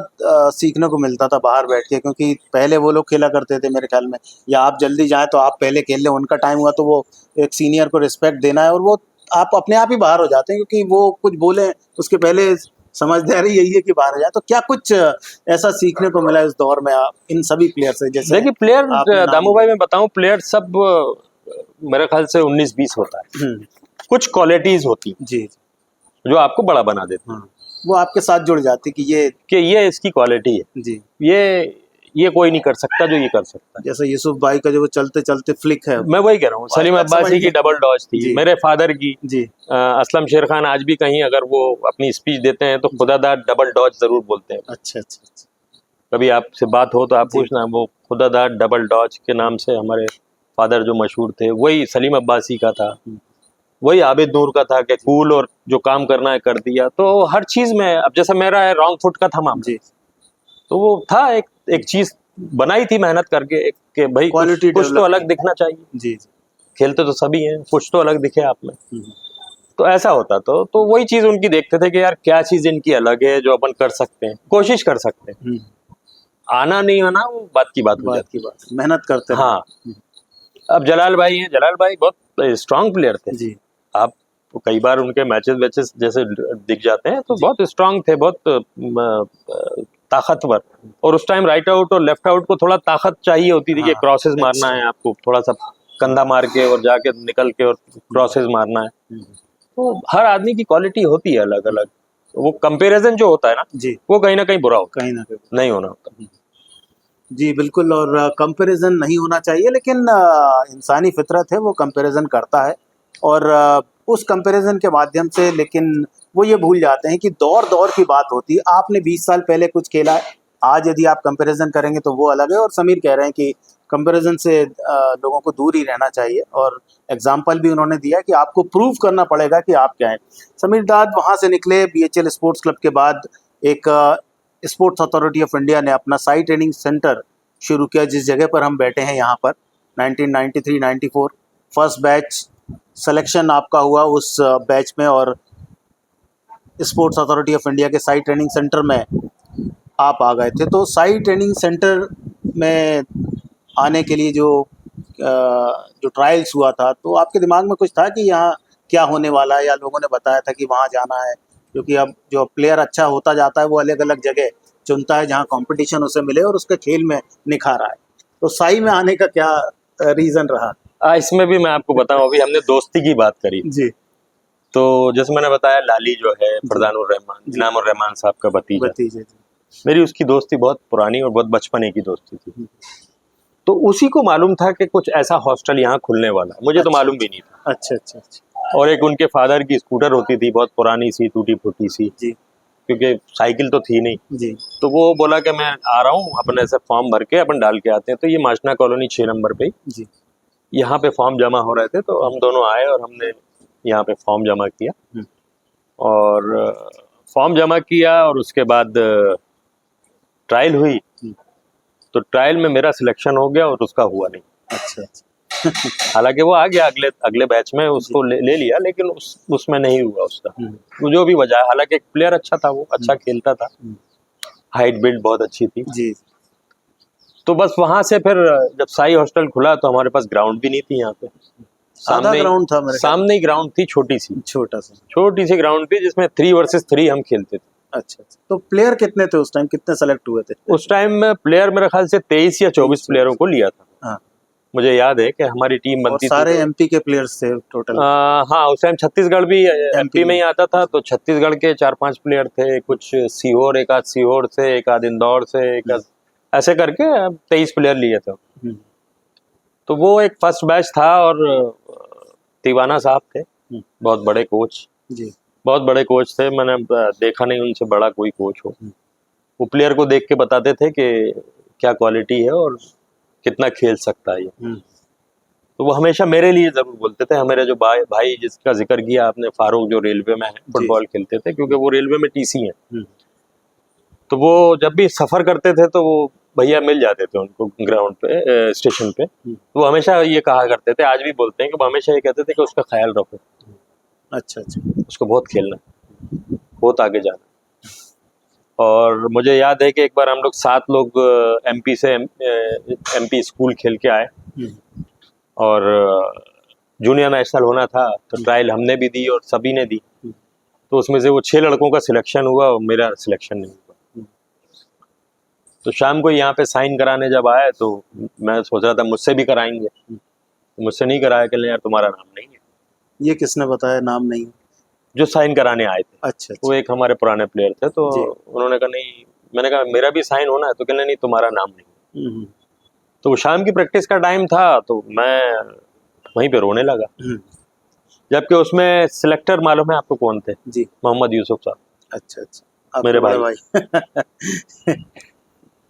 सीखने को मिलता था बाहर बैठ के? क्योंकि पहले वो लोग खेला करते थे मेरे ख्याल में, या आप जल्दी जाएं तो आप पहले खेल लें, उनका टाइम हुआ तो वो एक सीनियर को रिस्पेक्ट देना है, और वो आप अपने आप ही बाहर हो जाते हैं, क्योंकि वो कुछ बोले उसके पहले समझदारी यही है कि बाहर हो जाए। तो क्या कुछ ऐसा सीखने को मिला इस दौर में इन सभी प्लेयर से? जैसे देखिए, प्लेयर दामू भाई मैं बताऊं, प्लेयर सब मेरे ख्याल से 19-20 होता है। कुछ क्वालिटीज होती जी, जो आपको बड़ा बना देते हैं हाँ, वो आपके साथ जुड़ जाती कि ये इसकी क्वालिटी है, जी, ये कोई नहीं कर सकता जो ये कर सकता है। जैसे यूसुफ भाई का जो वो चलते चलते फ्लिक है। मैं वही कह रहा हूँ, सलीम बात समझ अब्बासी की गए। डबल डॉज थी, जी। मेरे फादर की, जी, असलम शेर खान आज भी कहीं अगर वो अपनी स्पीच देते हैं तो खुदादार डबल डॉज जरूर बोलते हैं। अच्छा अच्छा अच्छा। कभी आपसे बात हो तो आप जी। पूछना, वो खुदादार डबल डॉज के नाम से हमारे फादर जो मशहूर थे, वही सलीम अब्बासी का था, वही आबिद नूर का था कि कूल और जो काम करना है कर दिया। तो हर चीज में, अब जैसा मेरा है रॉन्ग फुट का था मामला, जी, तो वो था एक चीज बनाई थी मेहनत करके कि भाई Quality कुछ तो develop अलग दिखना चाहिए। जी, जी। खेलते तो सभी हैं, कुछ तो अलग दिखे आप में, हम्म, तो ऐसा होता। तो वही चीज उनकी देखते थे कि यार क्या चीज इनकी अलग है जो अपन कर सकते हैं, कोशिश कर सकते हैं। आना नहीं आना वो बात की बात हो बात जाती की बात, मेहनत करते है। रहो। हाँ, अब जलाल भाई हैं, जलाल भाई बहुत स्ट्रांग प्लेयर थे। जी, आप कई बार उनके मैचेस वैचेस जैसे दिख जाते हैं तो बहुत स्ट्रांग थे, बहुत ताकतवर। और उस टाइम राइट आउट और लेफ्ट आउट को थोड़ा ताकत चाहिए होती थी कि हाँ, क्रॉसेस मारना है आपको, थोड़ा सा कंधा मार के और जाके निकल के और क्रॉसेस मारना है। तो हर आदमी की क्वालिटी होती है अलग अलग। वो कंपैरिजन जो होता है ना, जी, वो कहीं ना कहीं बुरा होता कहीं ना कहीं। है, नहीं होना होता। जी बिल्कुल, और कंपैरिजन नहीं होना चाहिए, लेकिन इंसानी फितरत है, वो कंपैरिजन करता है। और उस कंपैरिजन के माध्यम से लेकिन वो ये भूल जाते हैं कि दौर दौर की बात होती है। आपने 20 साल पहले कुछ खेला है, आज यदि आप कंपैरिजन करेंगे तो वो अलग है। और समीर कह रहे हैं कि कंपैरिजन से लोगों को दूर ही रहना चाहिए, और एग्जाम्पल भी उन्होंने दिया कि आपको प्रूव करना पड़ेगा कि आप क्या हैं। समीर दाद वहाँ से निकले, BHL स्पोर्ट्स क्लब के बाद एक स्पोर्ट्स अथॉरिटी ऑफ इंडिया ने अपना साई ट्रेनिंग सेंटर शुरू किया, जिस जगह पर हम बैठे हैं यहाँ पर। 1993-94 फर्स्ट बैच सिलेक्शन आपका हुआ उस बैच में, और स्पोर्ट्स अथॉरिटी ऑफ इंडिया के साई ट्रेनिंग सेंटर में आप आ गए थे। तो साई ट्रेनिंग सेंटर में आने के लिए जो ट्रायल्स हुआ था, तो आपके दिमाग में कुछ था कि यहाँ क्या होने वाला है, या लोगों ने बताया था कि वहाँ जाना है? क्योंकि अब जो प्लेयर अच्छा होता जाता है वो अलग अलग जगह चुनता है जहाँ कंपटीशन उसे मिले और उसके खेल में निखार आए। तो साई में आने का क्या रीज़न रहा? इसमें भी मैं आपको बताऊं, अभी हमने दोस्ती की बात करी, जी, तो जैसे मैंने बताया लाली जो है फरदानुर रहमान, इनामुर रहमान साहब का भतीजा, भतीजे जी। मेरी उसकी दोस्ती बहुत पुरानी और बहुत बचपने की दोस्ती थी। तो उसी को मालूम था कि कुछ ऐसा हॉस्टल यहाँ खुलने वाला है, मुझे तो मालूम भी नहीं था। अच्छा अच्छा अच्छा। और एक उनके फादर की स्कूटर होती थी, बहुत पुरानी सी, टूटी फूटी सी, जी क्योंकि साइकिल तो थी नहीं। जी तो वो बोला कि मैं आ रहा हूँ, अपने से फॉर्म भर के अपन डाल के आते हैं। तो ये माशना कॉलोनी 6 नंबर पे जी। यहाँ पे फॉर्म जमा हो रहे थे, तो हम दोनों आए और हमने यहाँ पे फॉर्म जमा किया। और फॉर्म जमा किया और उसके बाद ट्रायल हुई। तो ट्रायल में मेरा सिलेक्शन हो गया और उसका हुआ नहीं। अच्छा अच्छा। हालांकि वो आ गया अगले बैच में, उसको ले लिया, लेकिन उसमें नहीं हुआ उसका, वो जो भी वजह है। हालांकि एक प्लेयर अच्छा था, वो अच्छा खेलता था, हाइट बिल्ड बहुत अच्छी थी। जी। तो बस वहां से फिर जब साई हॉस्टल खुला तो हमारे पास ग्राउंड भी नहीं थी यहाँ पे, आधा ग्राउंड था मेरे ख्याल। सामने ही ग्राउंड थी, छोटी सी छोटा सा ग्राउंड थी जिसमें 3 वर्सेस 3 हम खेलते थे। अच्छा अच्छा। तो प्लेयर कितने थे उस टाइम, कितने सेलेक्ट हुए थे? उस टाइम में प्लेयर मेरे ख्याल से 23 या 24 प्लेयरों को लिया था। हाँ। मुझे याद है कि हमारी टीम और बनती सारे थी। MP के प्लेयर्स थे टोटल? हाँ, उस टाइम छत्तीसगढ़ भी MP में ही आता था, तो छत्तीसगढ़ के 4-5 प्लेयर थे, कुछ सीहोर, एक आध सीहोर से, एक आध इंदौर से, एक आध ऐसे करके 23 प्लेयर लिए थे। तो वो एक फर्स्ट बैच था, और तिवाना साहब थे, बहुत बड़े कोच जी। बहुत बड़े कोच थे। मैंने देखा नहीं उनसे बड़ा कोई कोच हो। वो प्लेयर को देख के बताते थे कि क्या क्वालिटी है और कितना खेल सकता है ये। तो वो हमेशा मेरे लिए जरूर बोलते थे। हमारे जो भाई जिसका जिक्र किया आपने, फारूक, जो रेलवे में है, फुटबॉल खेलते थे, क्योंकि वो रेलवे में TC है। तो वो जब भी सफर करते थे तो वो भैया मिल जाते थे उनको ग्राउंड पे, स्टेशन पे। तो वो हमेशा ये कहा करते थे, आज भी बोलते हैं कि वो हमेशा ये कहते थे कि उसका ख्याल रखो। अच्छा अच्छा। उसको बहुत खेलना, बहुत आगे जाना। और मुझे याद है कि एक बार हम लोग 7 लोग MP से MP स्कूल खेल के आए, और जूनियर नेशनल होना था, तो ट्रायल हमने भी दी और सभी ने दी। तो उसमें से वो 6 लड़कों का सिलेक्शन हुआ और मेरा सिलेक्शन नहीं हुआ। तो शाम को यहाँ पे साइन कराने जब आए तो मैं सोच रहा था मुझसे भी कराएंगे, मुझसे नहीं कराया कि यार तुम्हारा नाम नहीं है। ये किसने बताया नाम नहीं? जो साइन कराने आए थे। अच्छा वो एक हमारे पुराने प्लेयर थे, तो जी। उन्होंने कहा नहीं, मैंने कहा मेरा भी साइन होना है, तो कहने नहीं तुम्हारा नाम नहीं। हम्म, तो शाम की प्रैक्टिस का टाइम था, तो मैं वहीं पे रोने लगा, हम्म, जबकि उसमें सिलेक्टर मालूम है आपको कौन थे? जी। मोहम्मद यूसुफ साहब, अच्छा अच्छा, आपके मेरे बड़े भाई।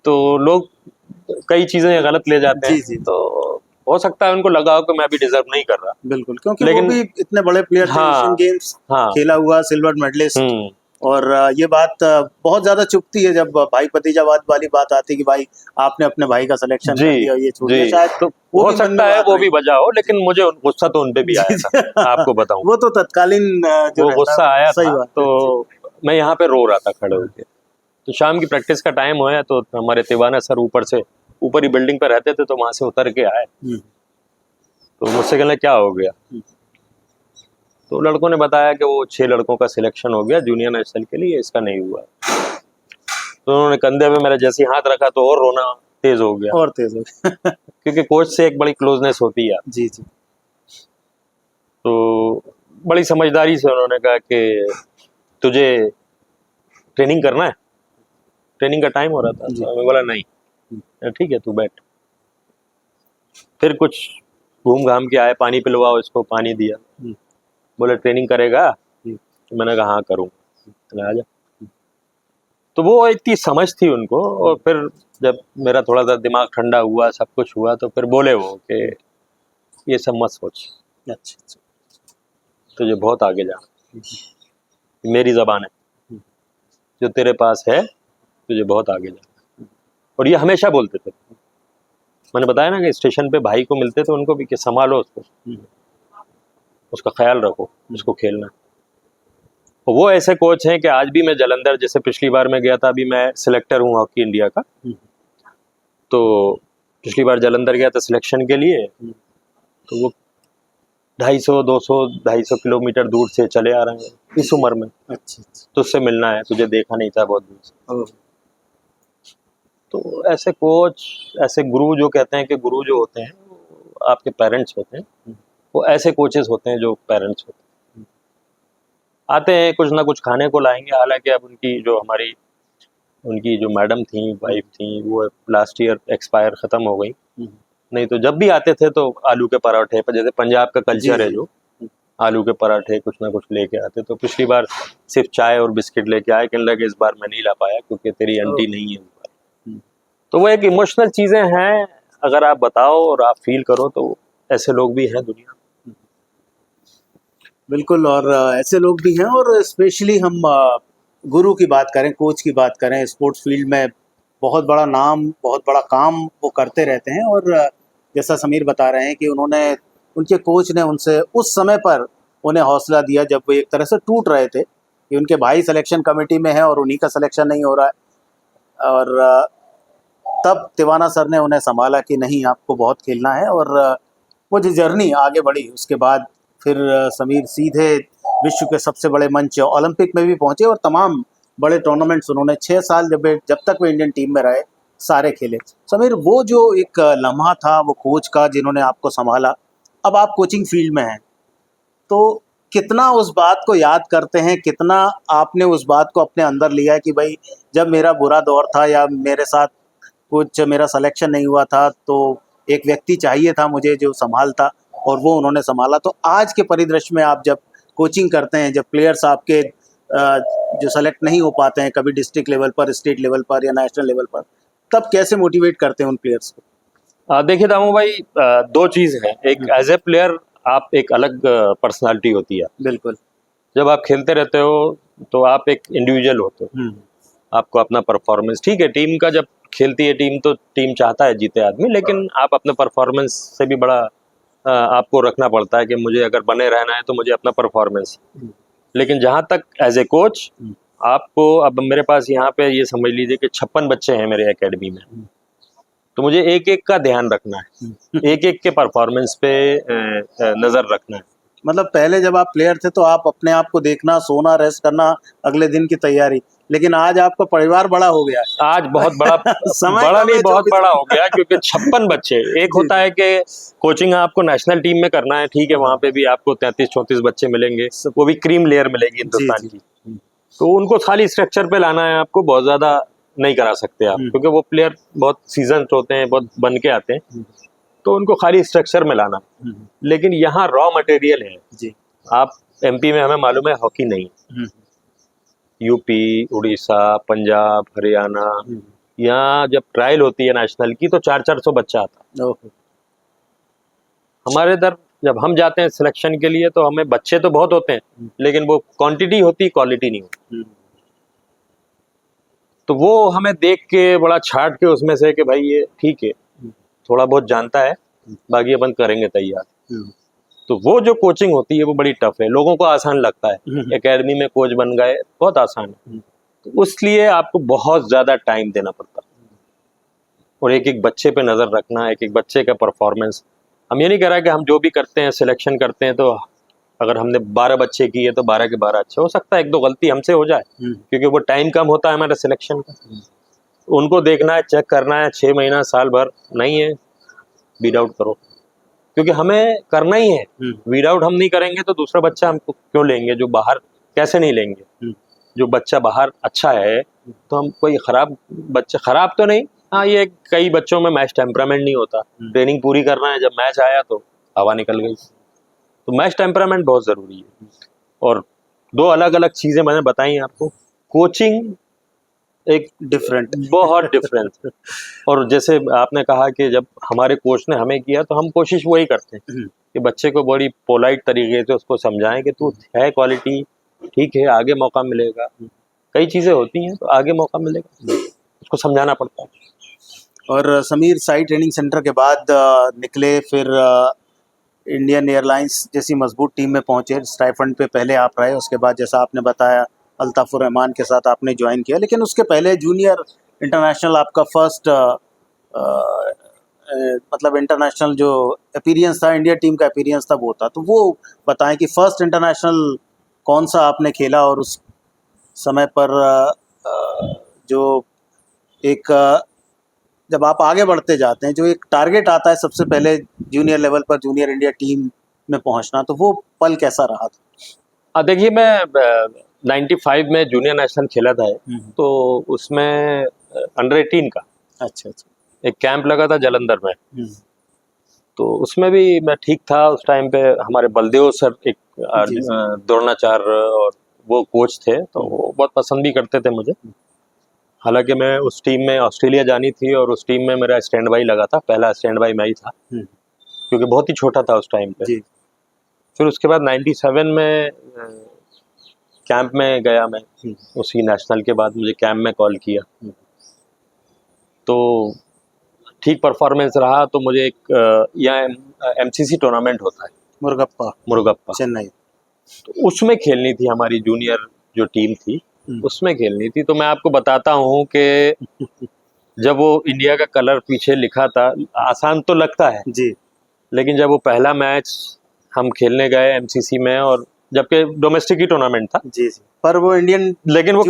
तो लोग कई चीजें गलत ले जाते हैं, जी, जी। तो हो सकता है उनको लगा हो कि मैं भी डिजर्व नहीं कर रहा। बिल्कुल, क्योंकि लेकिन वो भी इतने बड़े प्लेयर थे, हाँ, एशियन गेम्स हाँ, खेला हुआ, सिल्वर मेडलिस्ट। और ये बात बहुत ज्यादा चुभती है जब भाई भतीजावाद वाली बात आती है कि भाई आपने अपने भाई का सिलेक्शन कर जी, दिया, ये छोड़ जी, दिया। शायद तो वो हो भी मन में सकता है बात वो रही। भी वजह हो, लेकिन मुझे गुस्सा तो उनपे भी आया था, आपको बताऊं। वो तो तत्कालीन जो वो रहता गुस्सा है, आया सही था, बात है। तो मैं यहाँ पे रो रहा था खड़े होके। तो शाम की प्रैक्टिस का टाइम होया, तो हमारे तिवाना सर ऊपर ही बिल्डिंग पे रहते थे, तो वहां से उतर के आए, हम्म, तो मुझसे कहने क्या हो गया। तो लड़कों ने बताया कि वो 6 लड़कों का सिलेक्शन हो गया जूनियर नेशनल के लिए, इसका नहीं हुआ। तो उन्होंने कंधे पे मेरा जैसे ही हाथ रखा तो और रोना तेज हो गया, और तेज हो गया। क्योंकि कोच से एक बड़ी क्लोजनेस होती है। जी जी। तो बड़ी समझदारी से उन्होंने कहा कि तुझे ट्रेनिंग करना है, ट्रेनिंग का टाइम हो रहा था। जी। तो मैं बोला नहीं, ठीक है तू बैठ। फिर कुछ घूम घाम के आए, पानी पिलवाओ इसको, पानी दिया। बोले ट्रेनिंग करेगा? तो मैंने कहा हाँ करूँगा। आ जा। तो वो इतनी समझ थी उनको। और फिर जब मेरा थोड़ा सा दिमाग ठंडा हुआ, सब कुछ हुआ, तो फिर बोले वो कि ये सब मत सोच, अच्छा अच्छा। तुझे बहुत आगे जाना, मेरी जबान है, जो तेरे पास है तुझे बहुत आगे जाना। और ये हमेशा बोलते थे। मैंने बताया ना कि स्टेशन पे भाई को मिलते थे, उनको भी कि संभालो उसको, उसका ख्याल रखो, उसको खेलना। और वो ऐसे कोच हैं कि आज भी मैं जलंधर, जैसे पिछली बार मैं गया था, अभी मैं सिलेक्टर हूँ हॉकी इंडिया का, तो पिछली बार जलंधर गया था सिलेक्शन के लिए, तो वो 250 किलोमीटर दूर से चले आ रहे हैं इस उम्र में। अच्छा अच्छा। तुझसे मिलना है, तुझे देखा नहीं था बहुत दूर से। ओह, तो ऐसे कोच, ऐसे गुरु, जो कहते हैं कि गुरु जो होते हैं वो आपके पेरेंट्स होते हैं, वो ऐसे कोचेस होते हैं जो पेरेंट्स होते हैं। आते हैं, कुछ ना कुछ खाने को लाएंगे। हालांकि अब उनकी जो मैडम थी, वाइफ थी, वो लास्ट ईयर एक्सपायर ख़त्म हो गई। नहीं तो जब भी आते थे तो आलू के पराठे, पर जैसे पंजाब का कल्चर है जी। जो, आलू के पराठे कुछ ना कुछ लेके आते। तो पिछली बार सिर्फ चाय और बिस्किट लेके आए, कहने लगे इस बार मैं नहीं ला पाया क्योंकि तेरी आंटी नहीं है इस बार। तो वो एक इमोशनल चीज़ें हैं, अगर आप बताओ और आप फील करो तो ऐसे लोग भी हैं दुनिया में। बिल्कुल। और ऐसे लोग भी हैं। और स्पेशली हम गुरु की बात करें, कोच की बात करें, स्पोर्ट्स फील्ड में बहुत बड़ा नाम, बहुत बड़ा काम वो करते रहते हैं। और जैसा समीर बता रहे हैं कि उनके कोच ने उनसे उस समय पर उन्हें हौसला दिया जब वो एक तरह से टूट रहे थे कि उनके भाई सिलेक्शन कमेटी में है और उन्हीं का सिलेक्शन नहीं हो रहा है। और तब तिवाना सर ने उन्हें संभाला कि नहीं, आपको बहुत खेलना है। और वो जो जर्नी आगे बढ़ी, उसके बाद फिर समीर सीधे विश्व के सबसे बड़े मंच ओलंपिक में भी पहुंचे और तमाम बड़े टूर्नामेंट्स उन्होंने 6 साल जब तक वो इंडियन टीम में रहे सारे खेले। समीर, वो जो एक लम्हा था वो कोच का जिन्होंने आपको संभाला, अब आप कोचिंग फील्ड में हैं, तो कितना उस बात को याद करते हैं, कितना आपने उस बात को अपने अंदर लिया है कि भाई जब मेरा बुरा दौर था या मेरे साथ कुछ मेरा सिलेक्शन नहीं हुआ था तो एक व्यक्ति चाहिए था मुझे जो संभालता, और वो उन्होंने संभाला। तो आज के परिदृश्य में आप जब कोचिंग करते हैं, जब प्लेयर्स आपके जो सेलेक्ट नहीं हो पाते हैं कभी डिस्ट्रिक्ट लेवल पर, स्टेट लेवल पर या नेशनल लेवल पर, तब कैसे मोटिवेट करते हैं उन प्लेयर्स को? देखिए दामू भाई, 2 चीज़ हैं। एक एज ए प्लेयर आप एक अलग पर्सनालिटी होती है। बिल्कुल। जब आप खेलते रहते हो तो आप एक इंडिविजुअल होते हो, आपको अपना परफॉर्मेंस, ठीक है टीम का जब खेलती है टीम तो टीम चाहता है जीते आदमी, लेकिन आप अपने परफॉर्मेंस से भी बड़ा आपको रखना पड़ता है कि मुझे अगर बने रहना है तो मुझे अपना परफॉर्मेंस। लेकिन जहाँ तक एज ए कोच आपको, अब मेरे पास यहाँ पे ये समझ लीजिए कि 56 बच्चे हैं मेरे एकेडमी में, तो मुझे एक एक का ध्यान रखना है, एक एक के परफॉर्मेंस पे नज़र रखना है। मतलब पहले जब आप प्लेयर थे तो आप अपने आप को देखना, सोना, रेस्ट करना, अगले दिन की तैयारी, लेकिन आज आपका परिवार बड़ा हो गया है। आज बहुत बड़ा समय बड़ा कम नहीं है, बहुत 24 बड़ा हो गया, क्योंकि 56 बच्चे। एक होता है कि कोचिंग आपको नेशनल टीम में करना है, ठीक है, वहां पे भी आपको 33-34 बच्चे मिलेंगे, वो भी क्रीम लेयर मिलेगी हिंदुस्तान जी। की। तो उनको खाली स्ट्रक्चर पे लाना है आपको, बहुत ज्यादा नहीं करा सकते आप, क्योंकि वो प्लेयर बहुत सीजन होते हैं, बहुत बन के आते हैं, तो उनको खाली स्ट्रक्चर में लाना। लेकिन यहाँ रॉ मटेरियल है जी। आप एमपी में, हमें मालूम है हॉकी नहीं, यूपी, उड़ीसा, पंजाब, हरियाणा, यहाँ जब ट्रायल होती है नेशनल की तो 400-400 बच्चा आता। हमारे इधर जब हम जाते हैं सिलेक्शन के लिए तो हमें बच्चे तो बहुत होते हैं, लेकिन वो क्वांटिटी होती, क्वालिटी नहीं होती। तो वो हमें देख के बड़ा छाट के उसमें से कि भाई ये ठीक है, थोड़ा बहुत जानता है, बाकी अपन करेंगे तैयार। तो वो जो कोचिंग होती है वो बड़ी टफ है, लोगों को आसान लगता है एकेडमी में कोच बन गए, बहुत आसान है, तो उसलिए आपको बहुत ज्यादा टाइम देना पड़ता है और एक एक बच्चे पे नजर रखना, एक एक बच्चे का परफॉर्मेंस। हम ये नहीं कह रहे कि हम जो भी करते हैं सिलेक्शन करते हैं तो अगर हमने 12 बच्चे किए तो 12 के 12 अच्छे, हो सकता है एक दो गलती हमसे हो जाए, क्योंकि वो टाइम कम होता है हमारा सिलेक्शन का, उनको देखना है, चेक करना है, 6 महीना साल भर नहीं है, बीट आउट करो, क्योंकि हमें करना ही है। वीड आउट हम नहीं करेंगे तो दूसरा बच्चा हमको क्यों लेंगे, जो बाहर कैसे नहीं लेंगे, जो बच्चा बाहर अच्छा है तो हम कोई खराब बच्चा, खराब तो नहीं, हाँ ये कई बच्चों में मैच टेम्परामेंट नहीं होता, ट्रेनिंग पूरी करना है, जब मैच आया तो हवा निकल गई, तो मैच टेम्परामेंट बहुत जरूरी है। और दो अलग अलग चीजें मैंने बताई आपको, कोचिंग एक डिफरेंट, बहुत डिफरेंस। और जैसे आपने कहा कि जब हमारे कोच ने हमें किया तो हम कोशिश वही करते हैं कि बच्चे को बड़ी पोलाइट तरीके से उसको समझाएं कि तू है क्वालिटी, ठीक है, आगे मौका मिलेगा, कई चीजें होती हैं तो आगे मौका मिलेगा, उसको समझाना पड़ता है। और समीर साई ट्रेनिंग सेंटर के बाद निकले, फिर इंडियन एयरलाइंस जैसी मजबूत टीम में पहुंचे, स्टाइफंड पे पहले आप रहे, उसके बाद जैसा आपने बताया अल्ताफुर रहमान के साथ आपने ज्वाइन किया, लेकिन उसके पहले जूनियर इंटरनेशनल आपका फर्स्ट मतलब इंटरनेशनल जो अपीयरेंस था, इंडिया टीम का अपीयरेंस था, वो था, तो वो बताएं कि फर्स्ट इंटरनेशनल कौन सा आपने खेला और उस समय पर जो एक जब आप आगे बढ़ते जाते हैं जो एक टारगेट आता है सबसे पहले जूनियर लेवल पर जूनियर इंडिया टीम में पहुंचना, तो वो पल कैसा रहा था? देखिए मैं 95 में जूनियर नेशनल खेला था, तो उसमें अंडर 18 का अच्छा एक कैंप लगा था जालंधर में, तो उसमें भी मैं ठीक था उस टाइम पे। हमारे बलदेव सर एक द्रोणाचार्य और वो कोच थे, तो वो बहुत पसंद भी करते थे मुझे। हालांकि मैं उस टीम में ऑस्ट्रेलिया जानी थी और उस टीम में मेरा स्टैंड बाई लगा था, पहला स्टैंड बाई मैं ही था, क्योंकि बहुत ही छोटा था उस टाइम पे। फिर उसके बाद 97 में कैंप में गया मैं, उसी नेशनल के बाद मुझे कैंप में कॉल किया, तो ठीक परफॉर्मेंस रहा, तो मुझे एक यहाँ एमसीसी टूर्नामेंट होता है मुरुगप्पा चेन्नई, तो उसमें खेलनी थी हमारी जूनियर जो टीम थी, उसमें खेलनी थी। तो मैं आपको बताता हूँ कि जब वो इंडिया का कलर पीछे लिखा था, आसान तो लगता है जी, लेकिन जब वो पहला मैच हम खेलने गए एमसीसी में, और जबकि डोमेस्टिक ही टूर्नामेंट था जी, पर वो इंडियन, लेकिन वो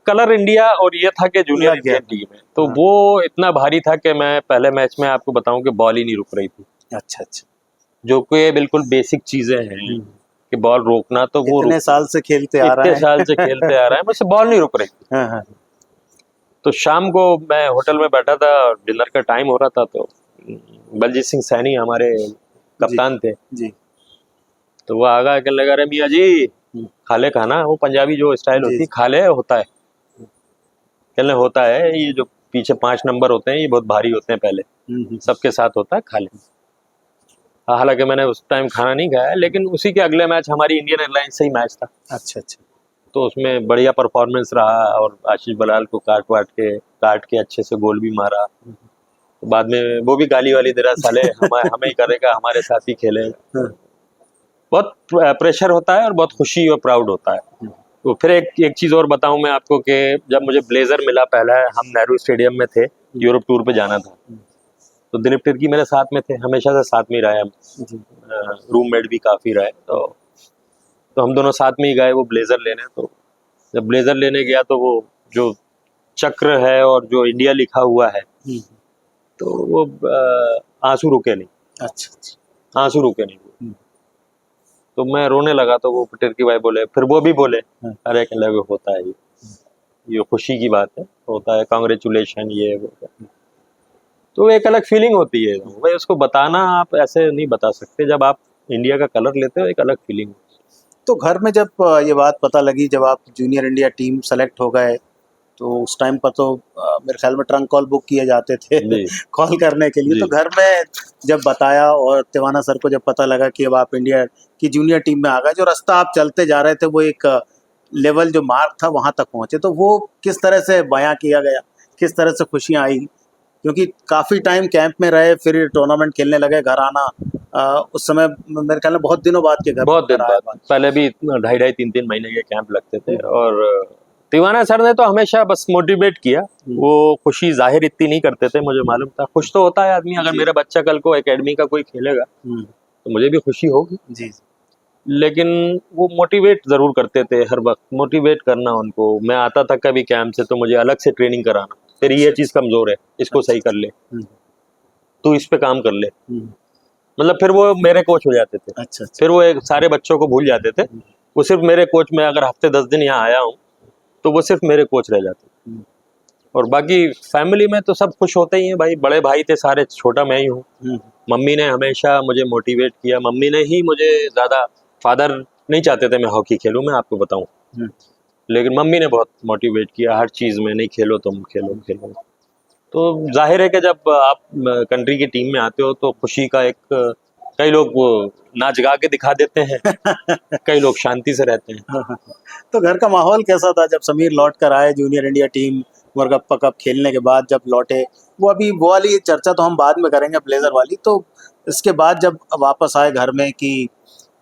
कलर इंडिया और ये था कि जूनियर इंडियन टीम है, तो वो इतना भारी था कि मैं पहले मैच में आपको बताऊं कि बॉल ही नहीं रुक रही थी। अच्छा, जो कि बिल्कुल बेसिक चीजें हैं कि बॉल रोकना, तो वो इतने साल से खेलते आ रहे हैं, इतने साल से खेलते आ रहे हैं, मुझसे बॉल नहीं रुक रही। तो शाम को मैं होटल में बैठा था, डिनर का टाइम हो रहा था, तो बलजीत सिंह सैनी हमारे कप्तान थे जी, तो वो आगा कहने लगा, अरे मियाँ जी खाले खाना, वो पंजाबी जो स्टाइल होती है, खाले होता है, कहने होता है, ये जो पीछे 5 नंबर होते हैं ये बहुत भारी होते हैं, पहले सबके साथ होता है, खाले। हालांकि मैंने उस टाइम खाना नहीं खाया, लेकिन उसी के अगले मैच हमारी इंडियन एयरलाइंस से ही मैच था। अच्छा, तो उसमें बढ़िया परफॉर्मेंस रहा और आशीष बलाल को काट के अच्छे से गोल भी मारा। तो बाद में वो भी गाली वाली दे रहा, साले हमें ही करेगा, हमारे साथ ही खेलेगा। बहुत प्रेशर होता है और बहुत खुशी और प्राउड होता है। तो फिर एक चीज़ और बताऊं मैं आपको कि जब मुझे ब्लेजर मिला पहला, हम नेहरू स्टेडियम में थे, यूरोप टूर पे जाना था, तो दिलीप तिर्की मेरे साथ में थे, हमेशा से साथ में ही रहे, रूममेट भी काफ़ी रहे, तो हम दोनों साथ में ही गए वो ब्लेजर लेने। तो जब ब्लेजर लेने गया तो वो जो चक्र है और जो इंडिया लिखा हुआ है तो वो आंसू रुके नहीं, अच्छा अच्छा। आंसू रुके नहीं। तो मैं रोने लगा तो वो टिर्की भाई बोले, फिर वो भी बोले अरे कहले वो होता है, ये खुशी की बात है, होता है, कांग्रेचुलेशन ये वो। तो एक अलग फीलिंग होती है भाई, उसको बताना आप ऐसे नहीं बता सकते। जब आप इंडिया का कलर लेते हो एक अलग फीलिंग। तो घर में जब ये बात पता लगी, जब आप जूनियर इंडिया टीम सेलेक्ट हो गए, तो उस टाइम पर तो मेरे ख्याल में ट्रंक कॉल बुक किए जाते थे कॉल करने के लिए। तो घर में जब बताया और तिवाना सर को जब पता लगा कि अब आप इंडिया की जूनियर टीम में आ गए, जो रास्ता आप चलते जा रहे थे वो एक लेवल जो मार्क था वहां तक पहुंचे, तो वो किस तरह से बयां किया गया, किस तरह से खुशियां आई? क्योंकि काफ़ी टाइम कैंप में रहे, फिर टूर्नामेंट खेलने लगे, घर आना उस समय मेरे ख्याल में बहुत दिनों बाद के घर, बहुत दिन बाद, पहले भी 2.5-3 महीने के कैंप लगते थे। और तिवाना सर ने तो हमेशा बस मोटिवेट किया, वो खुशी जाहिर इतनी नहीं करते थे, मुझे मालूम था। खुश तो होता है आदमी, अगर मेरा बच्चा कल को एकेडमी का कोई खेलेगा तो मुझे भी खुशी होगी जी। लेकिन वो मोटिवेट जरूर करते थे, हर वक्त मोटिवेट करना उनको। मैं आता था कभी कैंप से तो मुझे अलग से ट्रेनिंग कराना, तेरी ये चीज कमजोर है, इसको सही कर ले, तू इस पे काम कर ले। मतलब फिर वो मेरे कोच हो जाते थे। अच्छा। फिर वो एक सारे बच्चों को भूल जाते थे, वो सिर्फ मेरे कोच में, अगर हफ्ते 10 दिन यहाँ आया हूँ तो वो सिर्फ मेरे कोच रह जाते। और बाकी फैमिली में तो सब खुश होते ही हैं भाई, बड़े भाई थे सारे, छोटा मैं ही हूँ। मम्मी ने हमेशा मुझे मोटिवेट किया, मम्मी ने ही मुझे ज्यादा, फादर नहीं चाहते थे मैं हॉकी खेलूं, मैं आपको बताऊं, लेकिन मम्मी ने बहुत मोटिवेट किया हर चीज में, नहीं खेलो तुम, खेलो खेलो। तो जाहिर है कि जब आप कंट्री की टीम में आते हो तो खुशी का एक, कई लोग वो नाच गा के दिखा देते हैं कई लोग शांति से रहते हैं। तो घर का माहौल कैसा था जब समीर लौट कर आए junior India team, world cup खेलने के बाद जब लौटे? वो अभी वो वाली चर्चा तो हम बाद में करेंगे, ब्लेजर वाली। तो इसके बाद जब वापस आए घर में कि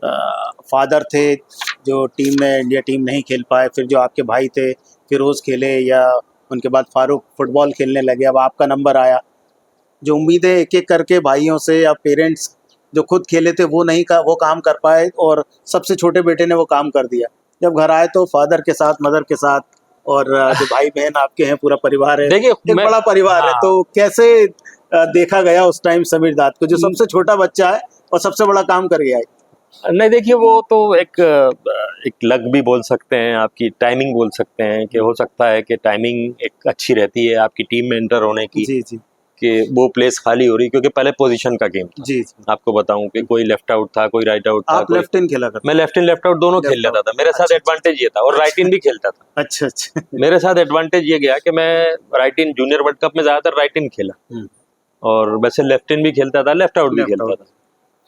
फादर थे जो टीम में, इंडिया टीम नहीं खेल पाए, फिर जो आपके भाई थे फिरोज खेले, या उनके बाद फारूक फुटबॉल खेलने लगे, अब आपका नंबर आया, जो उम्मीदें एक एक करके भाइयों से या पेरेंट्स जो खुद खेले थे वो नहीं का वो काम कर पाए, और सबसे छोटे बेटे ने वो काम कर दिया। जब घर आए तो फादर के साथ, मदर के साथ, और जो भाई बहन आपके हैं, पूरा परिवार है, देखिए एक बड़ा परिवार है, तो कैसे देखा गया उस टाइम समीर दाद को, जो सबसे छोटा बच्चा है और सबसे बड़ा काम कर गया है? नहीं देखिए, वो तो एक लक भी बोल सकते हैं, आपकी टाइमिंग बोल सकते हैं कि हो सकता है कि टाइमिंग एक अच्छी रहती है आपकी टीम में एंटर होने की, जी जी, कि वो प्लेस खाली हो रही, क्योंकि पहले पोजीशन का गेम था। जी जी। आपको बताऊं कि कोई लेफ्ट आउट था, कोई राइट आउट था। आप लेफ्ट इन खेला करते? मैं लेफ्ट इन लेफ्ट आउट दोनों खेल लेता था, मेरे साथ एडवांटेज ये था, और राइट इन भी खेलता था। अच्छा अच्छा। मेरे साथ एडवांटेज ये गया कि मैं राइट इन, जूनियर वर्ल्ड कप में ज्यादातर राइट इन खेला, और वैसे लेफ्ट इन भी खेलता था, लेफ्ट आउट भी खेलता था,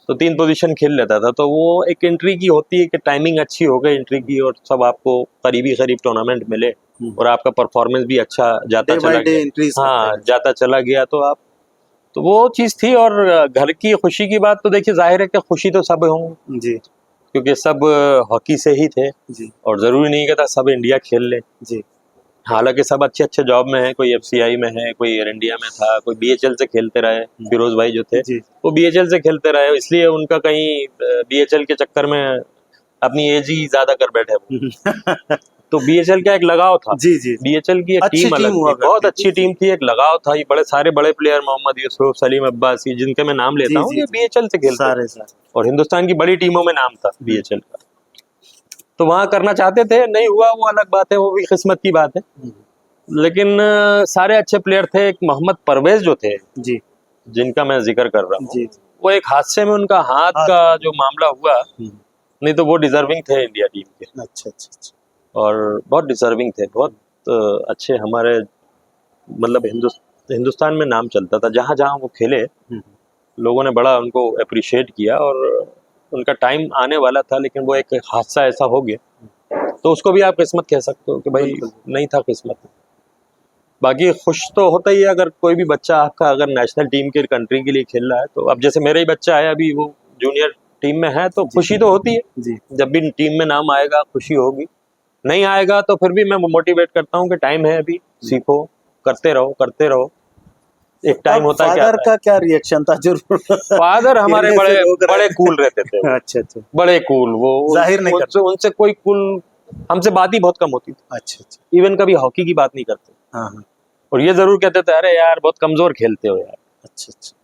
तो 3 पोजीशन खेल लेता था। तो वो एक एंट्री की होती है कि टाइमिंग अच्छी हो गई एंट्री की, और सब आपको करीब टूर्नामेंट मिले, और आपका परफॉर्मेंस भी अच्छा जाता चला गया। हाँ, जाता चला गया, तो आप, तो वो चीज थी। और घर की खुशी की बात तो देखिए, जाहिर है कि खुशी तो सब होंगे जी, क्योंकि सब हॉकी से ही थे जी, और जरूरी नहीं कहता सब इंडिया खेल ले जी। हालांकि सब अच्छे अच्छे जॉब में है, कोई एफसीआई में है, कोई एयर इंडिया में था, कोई बीएचएल से खेलते रहे। फिरोज भाई जो थे वो बीएचएल से खेलते रहे, इसलिए उनका कहीं बीएचएल के चक्कर में अपनी एज ही ज्यादा कर बैठे तो बीएचएल का एक लगाव था जी जी, बीएचएल की एक टीम अलग थी, बहुत अच्छी टीम थी, एक लगाव था। ये बड़े सारे बड़े प्लेयर, मोहम्मद यूसुफ, सलीम अब्बासी, जिनके मैं नाम लेता हूँ, ये बीएचएल से खेलते थे, और हिंदुस्तान की बड़ी टीमों में नाम था बीएचएल का। तो वहां करना चाहते थे, नहीं हुआ, वो अलग बात है, वो भी किस्मत की बात है। लेकिन सारे अच्छे प्लेयर थे। एक मोहम्मद परवेज जो थे जी, जिनका मैं जिक्र कर रहा हूँ, वो एक हादसे में उनका हाथ का जो मामला हुआ, नहीं तो वो डिजर्विंग थे इंडिया टीम के। अच्छा अच्छा अच्छा, और बहुत डिजर्विंग थे, बहुत अच्छे, हमारे मतलब हिंदुस्तान में नाम चलता था, जहाँ जहाँ वो खेले लोगों ने बड़ा उनको अप्रिशिएट किया, और उनका टाइम आने वाला था, लेकिन वो एक हादसा ऐसा हो गया, तो उसको भी आप किस्मत कह सकते हो कि भाई नहीं था किस्मत। बाकी खुश तो होता ही है अगर कोई भी बच्चा आपका अगर नेशनल टीम के, कंट्री के लिए खेल रहा है। तो अब जैसे मेरा ही बच्चा है, अभी वो जूनियर टीम में है, तो खुशी तो होती है जी, जब भी टीम में नाम आएगा खुशी होगी, नहीं आएगा तो फिर भी मैं मोटिवेट करता हूँ कि टाइम है अभी, सीखो, करते रहो करते रहो, एक टाइम होता है। फादर का क्या रिएक्शन था? जरूर फादर हमारे बड़े कूल रहते थे। अच्छा अच्छा, बड़े कूल, वो जाहिर नहीं करते, उनसे कोई कूल हमसे बात ही बहुत कम होती थी, अच्छा अच्छा। इवन कभी हॉकी की बात नहीं करते। हाँ हाँ। और ये जरूर कहते थे, अरे यार बहुत कमजोर खेलते हो यार। अच्छा अच्छा।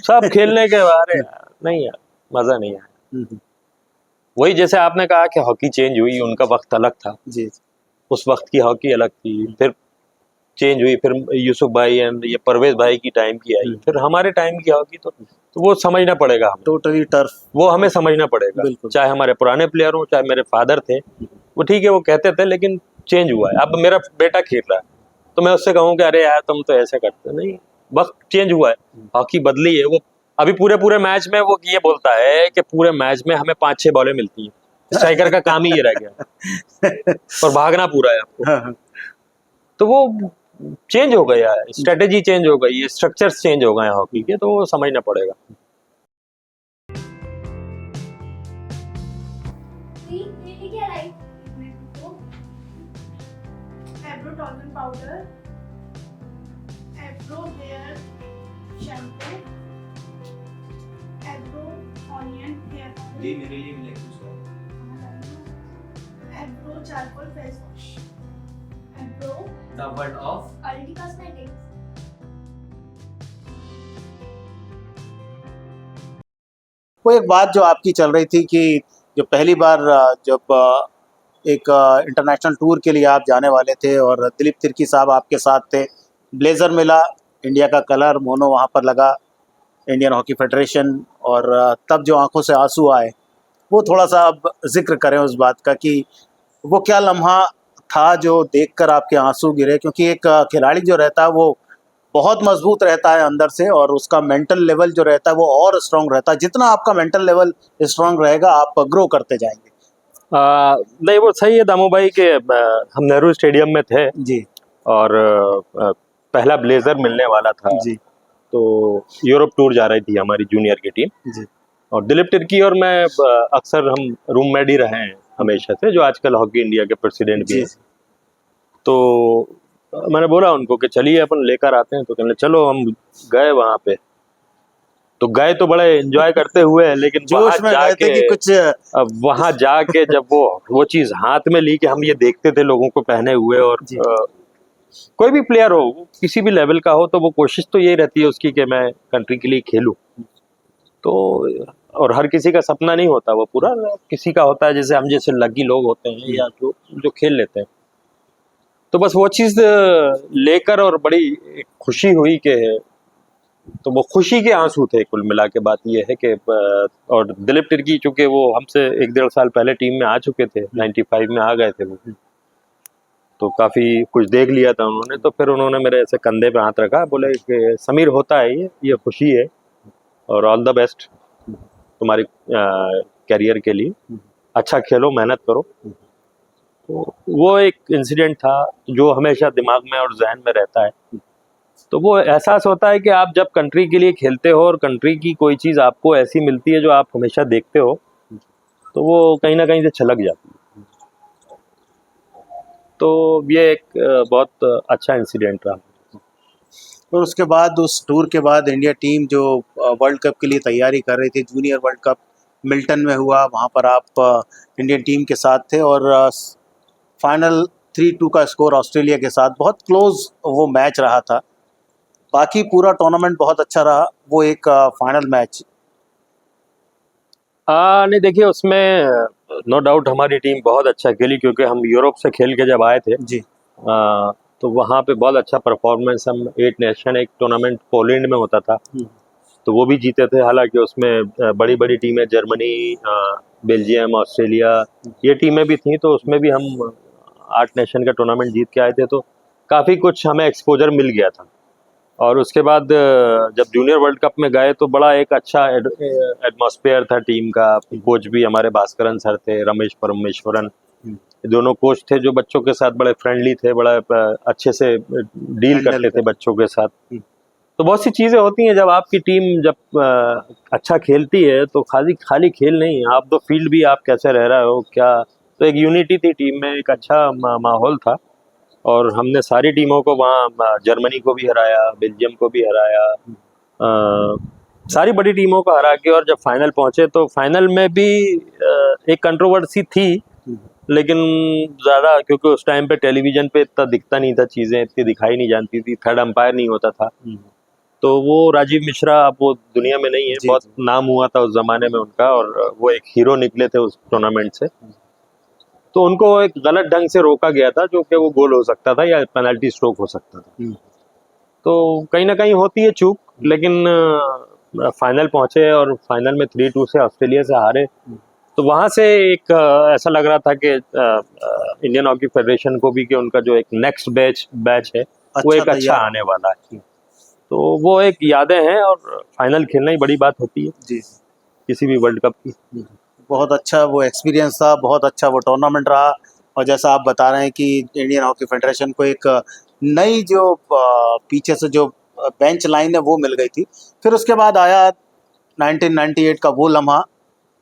सब खेलने के बारे यार, नहीं यार मजा नहीं आया। हम्म, वही जैसे आपने कहा कि हॉकी चेंज हुई, उनका वक्त अलग था, जी उस वक्त की हॉकी अलग थी, फिर चेंज हुई, फिर यूसुफ भाई एंड ये परवेज भाई की टाइम की आई, फिर हमारे टाइम की हॉकी तो वो समझना पड़ेगा हमें, टोटली टर्फ। वो हमें समझना पड़ेगा। बिल्कुल। चाहे हमारे पुराने प्लेयर हो, चाहे मेरे फादर थे, वो ठीक है वो कहते थे, लेकिन चेंज हुआ है। अब मेरा बेटा खेल रहा है तो मैं उससे कहूँ कि अरे यार तुम तो ऐसे करते नहीं, वक्त चेंज हुआ है, हॉकी बदली है। वो अभी पूरे पूरे मैच में वो ये बोलता है कि पूरे मैच में हमें 5-6 बॉलें मिलती हैं, स्ट्राइकर का काम ही ये रह गया और भागना पूरा है आपको। हाँ हाँ। तो वो चेंज हो गया है, स्ट्रेटेजी चेंज हो गई है, स्ट्रक्चर्स चेंज हो गए हैं हॉकी के, तो वो समझना पड़ेगा। Eyebrow toner powder, eyebrow hair shampoo, eyebrow onion hair जी मेरे लिए भी लेके उसका। eyebrow charcoal face wash, eyebrow The word of Aldi Cosmetics. वो एक बात जो आपकी चल रही थी कि जो पहली बार जब एक इंटरनेशनल टूर के लिए आप जाने वाले थे और दिलीप तिर्की साहब आपके साथ थे, ब्लेजर मिला, इंडिया का कलर मोनो वहाँ पर लगा, इंडियन हॉकी फेडरेशन, और तब जो आंखों से आंसू आए, वो थोड़ा सा अब जिक्र करें उस बात का कि वो क्या लम्हा था जो देखकर आपके आंसू गिरे, क्योंकि एक खिलाड़ी जो रहता है वो बहुत मजबूत रहता है अंदर से, और उसका मेंटल लेवल जो रहता है वो और स्ट्रांग रहता है। जितना आपका मेंटल लेवल स्ट्रांग रहेगा आप ग्रो करते जाएंगे। नहीं वो सही है दामू भाई के, हम नेहरू स्टेडियम में थे जी और पहला ब्लेजर मिलने वाला था, जी तो यूरोप टूर जा रही थी हमारी जूनियर की टीम, जी और दिलीप तिर्की और मैं अक्सर हम रूममेट ही रहे हैं हमेशा से, जो आजकल हॉकी इंडिया के प्रेसिडेंट भी जी हैं। तो मैंने बोला उनको कि चलिए अपन लेकर आते हैं, तो कहने चलो। हम गए वहाँ पे, तो गए तो बड़े एंजॉय करते हुए, लेकिन जोश में गए थे कि कुछ अब वहां जाके जब वो चीज हाथ में ली कि हम ये देखते थे लोगों को पहने हुए, और जी। कोई भी प्लेयर हो, किसी भी लेवल का हो, तो वो कोशिश तो यही रहती है उसकी कि मैं कंट्री के लिए खेलूं। तो और हर किसी का सपना नहीं होता वो पूरा, किसी का होता है जैसे हम जैसे लकी लोग होते हैं या जो खेल लेते हैं। तो बस वो चीज लेकर और बड़ी खुशी हुई कि, तो वो खुशी के आंसू थे कुल मिला के। बात ये है कि और दिलीप तिर्की चूंकि वो हमसे 1-1.5 साल पहले टीम में आ चुके थे, 95 में आ गए थे वो, तो काफी कुछ देख लिया था उन्होंने। तो फिर उन्होंने मेरे ऐसे कंधे पे हाथ रखा, बोले कि समीर होता है ये खुशी है, और ऑल द बेस्ट तुम्हारी कैरियर के लिए, अच्छा खेलो, मेहनत करो। तो वो एक इंसिडेंट था जो हमेशा दिमाग में और जहन में रहता है। तो वो एहसास होता है कि आप जब कंट्री के लिए खेलते हो और कंट्री की कोई चीज़ आपको ऐसी मिलती है जो आप हमेशा देखते हो, तो वो कहीं ना कहीं से छलक जाती है। तो ये एक बहुत अच्छा इंसिडेंट रहा। और उसके बाद उस टूर के बाद इंडिया टीम जो वर्ल्ड कप के लिए तैयारी कर रही थी, जूनियर वर्ल्ड कप मिल्टन में हुआ, वहाँ पर आप इंडियन टीम के साथ थे और फाइनल 3-2 का स्कोर ऑस्ट्रेलिया के साथ, बहुत क्लोज वो मैच रहा था। बाकी पूरा टूर्नामेंट बहुत अच्छा रहा, वो एक फाइनल मैच। नहीं देखिए, उसमें नो डाउट हमारी टीम बहुत अच्छा खेली, क्योंकि हम यूरोप से खेल के जब आए थे जी तो वहाँ पे बहुत अच्छा परफॉर्मेंस, हम 8 नेशन एक टूर्नामेंट पोलैंड में होता था तो वो भी जीते थे। हालांकि उसमें बड़ी बड़ी टीमें जर्मनी, बेल्जियम, ऑस्ट्रेलिया, ये टीमें भी थी, तो उसमें भी हम 8 नेशन का टूर्नामेंट जीत के आए थे, तो काफ़ी कुछ हमें एक्सपोजर मिल गया था। और उसके बाद जब जूनियर वर्ल्ड कप में गए तो बड़ा एक अच्छा एटमॉस्फेयर था टीम का। कोच भी हमारे भास्करन सर थे, रमेश परमेश्वरन, दोनों कोच थे जो बच्चों के साथ बड़े फ्रेंडली थे, बड़ा अच्छे से डील करते थे बच्चों के साथ। तो बहुत सी चीज़ें होती हैं जब आपकी टीम जब अच्छा खेलती है, तो खाली खेल नहीं, आप तो फील्ड भी आप कैसे रह रहे हो क्या, तो एक यूनिटी थी टीम में, एक अच्छा माहौल था। और हमने सारी टीमों को वहाँ, जर्मनी को भी हराया, बेल्जियम को भी हराया, सारी बड़ी टीमों को हरा के, और जब फाइनल पहुँचे तो फाइनल में भी एक कंट्रोवर्सी थी लेकिन ज़्यादा क्योंकि उस टाइम पे टेलीविज़न पे इतना दिखता नहीं था, चीज़ें इतनी दिखाई नहीं जानती थी, थर्ड अंपायर नहीं होता था। तो वो राजीव मिश्रा अब वो दुनिया में नहीं है, जी, बहुत नाम हुआ था उस ज़माने में उनका, और वो एक हीरो निकले थे उस टूर्नामेंट से। तो उनको एक गलत ढंग से रोका गया था, जो कि वो गोल हो सकता था या पेनल्टी स्ट्रोक हो सकता था। तो कहीं ना कहीं होती है चूक, लेकिन फाइनल पहुंचे और फाइनल में 3-2 से ऑस्ट्रेलिया से हारे। तो वहां से एक ऐसा लग रहा था कि इंडियन हॉकी फेडरेशन को भी कि उनका जो एक नेक्स्ट बैच है वो एक अच्छा आने वाला है। तो वो एक यादें हैं, और फाइनल खेलना ही बड़ी बात होती है जी, किसी भी वर्ल्ड कप की। बहुत अच्छा वो एक्सपीरियंस था, बहुत अच्छा वो टूर्नामेंट रहा। और जैसा आप बता रहे हैं कि इंडियन हॉकी फेडरेशन को एक नई जो पीछे से जो बेंच लाइन है वो मिल गई थी। फिर उसके बाद आया 1998 का वो लम्हा,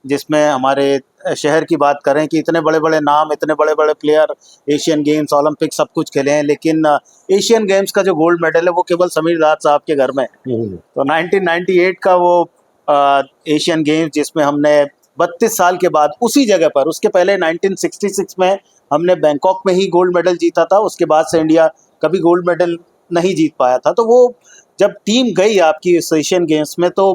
जिसमें हमारे शहर की बात करें कि इतने बड़े बड़े नाम, इतने बड़े बड़े प्लेयर एशियन गेम्स, ओलंपिक सब कुछ खेले हैं, लेकिन एशियन गेम्स का जो गोल्ड मेडल है वो केवल समीर दाद साहब के घर में है। तो 1998 का वो एशियन गेम्स, जिसमें हमने 32 साल के बाद उसी जगह पर, उसके पहले 1966 में हमने बैंकॉक में ही गोल्ड मेडल जीता था, उसके बाद से इंडिया कभी गोल्ड मेडल नहीं जीत पाया था। तो वो जब टीम गई आपकी इस एशियन गेम्स में, तो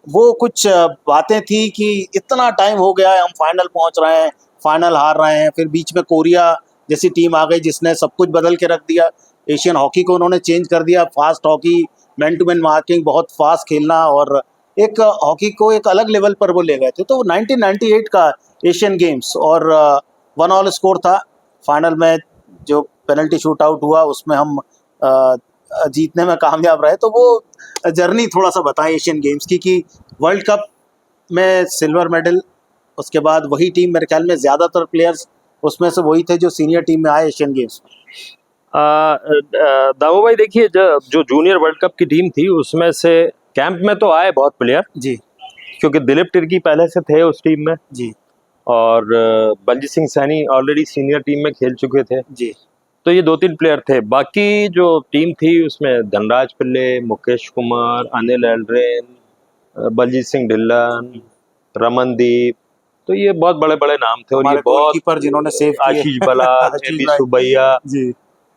वो कुछ बातें थी कि इतना टाइम हो गया है, हम फाइनल पहुंच रहे हैं, फाइनल हार रहे हैं। फिर बीच में कोरिया जैसी टीम आ गई जिसने सब कुछ बदल के रख दिया, एशियन हॉकी को उन्होंने चेंज कर दिया। Fast hockey, man to man marking, बहुत फास्ट खेलना, और एक हॉकी को एक अलग लेवल पर वो ले गए थे। तो 1998 का एशियन गेम्स, और 1-1 स्कोर था फाइनल में। जो पेनल्टी शूट आउट हुआ उसमें हम जीतने में कामयाब रहे। तो वो जर्नी थोड़ा सा बताएं एशियन गेम्स की, कि वर्ल्ड कप में सिल्वर मेडल, उसके बाद वही टीम, मेरे ख्याल में ज़्यादातर प्लेयर्स उसमें से वही थे जो सीनियर टीम में आए एशियन गेम्स में। दामू भाई देखिए, जो जूनियर वर्ल्ड कप की टीम थी उसमें से कैंप में तो आए बहुत प्लेयर जी, क्योंकि दिलीप तिर्की पहले से थे उस टीम में, जी, और Baljeet Singh Saini already senior team में खेल चुके थे। जी, तो ये 2-3 प्लेयर थे। बाकी जो टीम थी उसमें धनराज पिल्ले, मुकेश कुमार, अनिल एल्ड्रेन, बलजीत सिंह ढिल्लन, रमनदीप, तो ये बहुत बड़े बड़े नाम थे। और ये बहुत गोलकीपर जिन्होंने सेव किए, आशीष बलाल, आशीष एबी भाई। सुबैया, जी,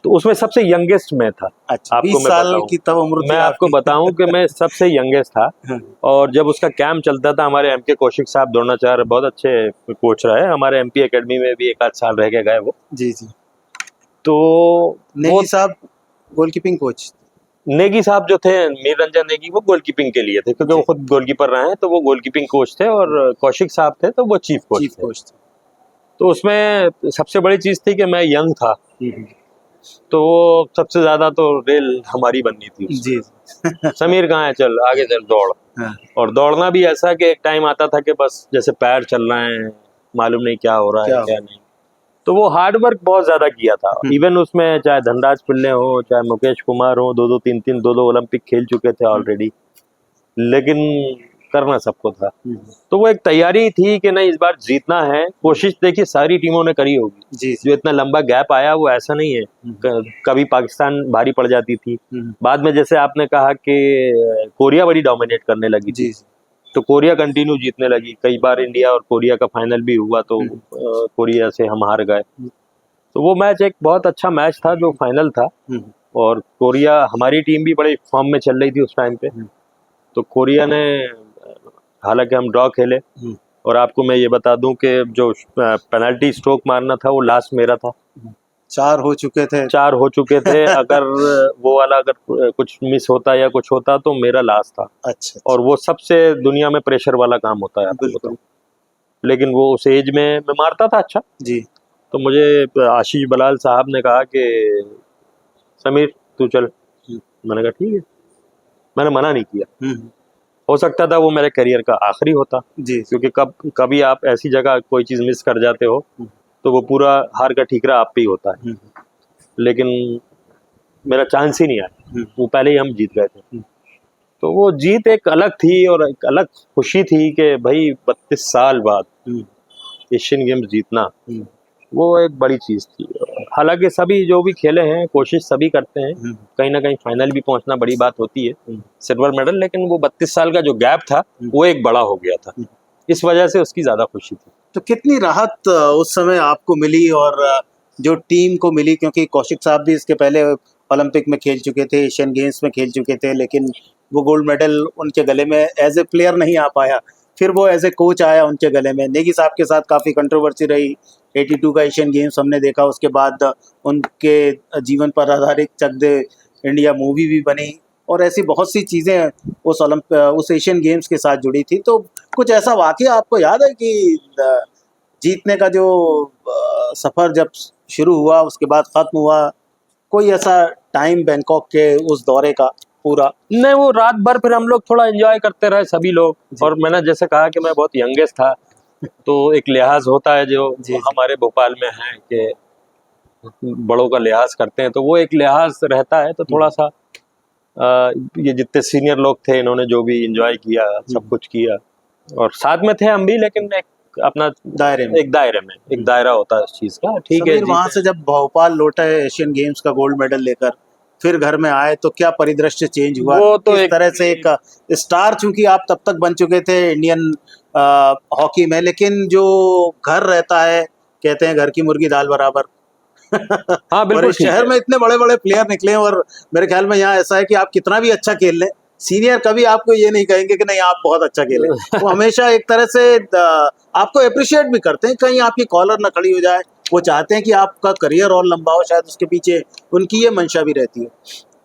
तो उसमें सबसे यंगेस्ट मैं था। अच्छा, आपको 20 मैं साल बताऊं, की तब उम्र थी मैं आपको आपकी। बताऊं कि मैं सबसे यंगेस्ट था। हाँ, और जब उसका कैंप चलता था, हमारे एमके कौशिक साहब द्रोणाचार्य बहुत अच्छे कोच रहे, हमारे एमपी एकेडमी में भी 1 आध साल रह के गए वो। जी, जी। तो नेगी साहब गोलकीपिंग कोच। नेगी साहब जो थे, मीर रंजन नेगी, वो गोलकीपिंग के लिए थे क्योंकि वो खुद गोलकीपर रहे हैं, तो वो गोलकीपिंग कोच थे। और कौशिक साहब थे तो वो चीफ कोच थे। तो उसमें सबसे बड़ी चीज थी कि मैं यंग था, तो वो सबसे ज्यादा तो रेल हमारी बननी थी जी। समीर कहाँ है, चल आगे चल दौड़। हाँ, और दौड़ना भी ऐसा कि एक टाइम आता था कि बस जैसे पैर चल रहे हैं, मालूम नहीं क्या हो रहा है क्या नहीं। तो वो हार्ड वर्क बहुत ज्यादा किया था। इवन उसमें चाहे धनराज पिल्ले हो, चाहे मुकेश कुमार हो, 2-2 ओलंपिक खेल चुके थे ऑलरेडी, लेकिन करना सबको था। तो वो एक तैयारी थी कि नहीं इस बार जीतना है। कोशिश देखिए सारी टीमों ने करी होगी। जी, जो इतना लंबा गैप आया वो ऐसा नहीं है, कभी पाकिस्तान भारी पड़ जाती थी, बाद में जैसे आपने कहा कि कोरिया बड़ी डोमिनेट करने लगी थी, तो कोरिया कंटिन्यू जीतने लगी। कई बार इंडिया और कोरिया का फाइनल भी हुआ, तो कोरिया से हम हार गए। तो वो मैच एक बहुत अच्छा मैच था जो फाइनल था। और कोरिया, हमारी टीम भी बड़े फॉर्म में चल रही थी उस टाइम पे, तो कोरिया ने, हालांकि हम ड्रॉ खेले। और आपको मैं ये बता दूं कि जो पेनल्टी स्ट्रोक मारना था वो लास्ट मेरा था। 4 हो चुके थे। अगर वो वाला अगर कुछ मिस होता या कुछ होता तो मेरा लास्ट था। अच्छा। और वो सबसे दुनिया में प्रेशर वाला काम होता है आपको बताऊं। लेकिन वो उस एज में मैं मारता था अच्छा जी। तो मुझे आशीष बलाल साहब ने कहा कि समीर तू चल। मैंने कहा ठीक है, मैंने मना नहीं किया। हो सकता था वो मेरे करियर का आखिरी होता जी, क्योंकि कभी आप ऐसी जगह कोई चीज़ मिस कर जाते हो तो वो पूरा हार का ठीकरा आप पे ही होता है। लेकिन मेरा चांस ही नहीं आया, वो पहले ही हम जीत गए थे। तो वो जीत एक अलग थी और एक अलग खुशी थी कि भाई 32 साल बाद एशियन गेम्स जीतना, वो एक बड़ी चीज़ थी। हालांकि सभी जो भी खेले हैं कोशिश सभी करते हैं, कहीं ना कहीं फाइनल भी पहुंचना बड़ी बात होती है, सिल्वर मेडल। लेकिन वो 32 साल का जो गैप था वो एक बड़ा हो गया था, इस वजह से उसकी ज़्यादा खुशी थी। तो कितनी राहत उस समय आपको मिली और जो टीम को मिली, क्योंकि कौशिक साहब भी इसके पहले ओलंपिक में खेल चुके थे, एशियन गेम्स में खेल चुके थे, लेकिन वो गोल्ड मेडल उनके गले में एज ए प्लेयर नहीं आ पाया, फिर वो एज ए कोच आया उनके गले में। नेगी साहब के साथ काफ़ी कंट्रोवर्सी रही, 82 का एशियन गेम्स हमने देखा, उसके बाद उनके जीवन पर आधारित चक दे इंडिया मूवी भी बनी, और ऐसी बहुत सी चीज़ें उस एशियन गेम्स के साथ जुड़ी थी। तो कुछ ऐसा वाकया आपको याद है कि जीतने का जो सफ़र जब शुरू हुआ उसके बाद ख़त्म हुआ, कोई ऐसा टाइम बैंकॉक के उस दौरे का पूरा? नहीं, वो रात भर फिर हम लोग थोड़ा एंजॉय करते रहे सभी लोग, और मैंने जैसे कहा कि मैं बहुत यंगेस्ट था, तो एक लिहाज होता है जो हमारे भोपाल में है कि बड़ों का लिहाज करते हैं, तो वो एक लिहाज रहता है। तो थोड़ा सा ये जितने सीनियर लोग थे इन्होंने जो भी एंजॉय किया, सब कुछ किया, और साथ में थे हम भी, लेकिन एक अपना दायरे में, एक दायरा होता है उस चीज का। ठीक है, वहां से जब भोपाल लौटे एशियन गेम्स का गोल्ड मेडल लेकर, फिर घर में आए, तो क्या परिदृश्य चेंज हुआ? वो तो इस तरह से एक स्टार, चूंकि आप तब तक बन चुके थे इंडियन हॉकी में, लेकिन जो घर रहता है, कहते हैं घर की मुर्गी दाल बराबर। हाँ और बिल्कुल, इस शहर में इतने बड़े बड़े प्लेयर निकले, और मेरे ख्याल में यहाँ ऐसा है कि आप कितना भी अच्छा खेल लें, सीनियर कभी आपको ये नहीं कहेंगे कि नहीं आप बहुत अच्छा खेले। वो हमेशा एक तरह से आपको अप्रिशिएट भी करते हैं, कहीं आपकी कॉलर ना खड़ी हो जाए, वो चाहते हैं कि आपका करियर और लंबा हो, शायद उसके पीछे उनकी ये मंशा भी रहती है।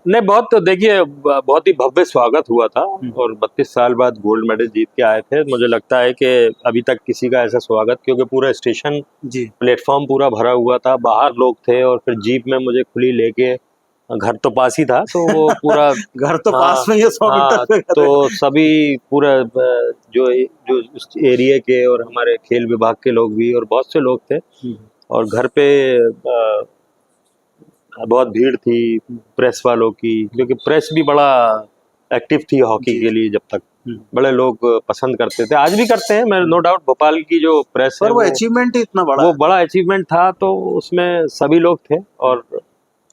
नहीं, बहुत देखिए बहुत ही भव्य स्वागत हुआ था, और 32 साल बाद गोल्ड मेडल जीत के आए थे। मुझे लगता है कि अभी तक किसी का ऐसा स्वागत, क्योंकि पूरा स्टेशन प्लेटफॉर्म पूरा भरा हुआ था, बाहर लोग थे, और फिर जीप में मुझे खुली लेके, घर तो पास ही था, तो वो पूरा घर तो पास में ही 100 मीटर पे, तो सभी पूरा जो उस एरिया के और हमारे खेल विभाग के लोग भी, और बहुत से लोग थे, और घर पे बहुत भीड़ थी प्रेस वालों की, क्योंकि प्रेस भी बड़ा एक्टिव थी हॉकी के लिए। जब तक बड़े लोग पसंद करते थे, आज भी करते हैं, मैं नो डाउट। भोपाल की जो प्रेस है, वो अचीवमेंट ही इतना बड़ा, वो बड़ा अचीवमेंट था, तो उसमें सभी लोग थे, और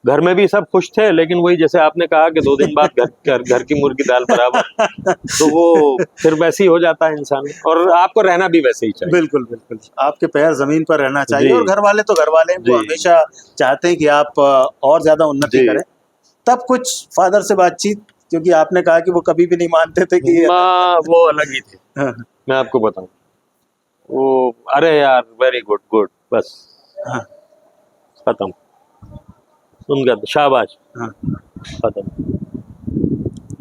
घर में भी सब खुश थे। लेकिन वही जैसे आपने कहा कि 2 दिन बाद घर की मुर्गी दाल बराबर, तो वो फिर वैसे ही हो जाता है इंसान, और आपको रहना भी वैसे ही चाहिए। बिल्कुल बिल्कुल, आपके पैर जमीन पर रहना चाहिए, और घर वाले तो घर वाले हैं, वो हमेशा चाहते हैं कि आप और ज्यादा उन्नति करें। तब कुछ फादर से बातचीत, क्योंकि आपने कहा कि वो कभी भी नहीं मानते थे कि वो अलग ही थे। मैं आपको बताऊं, वो अरे यार वेरी गुड गुड, बस खत्म, उनका शाबाश, खत्म।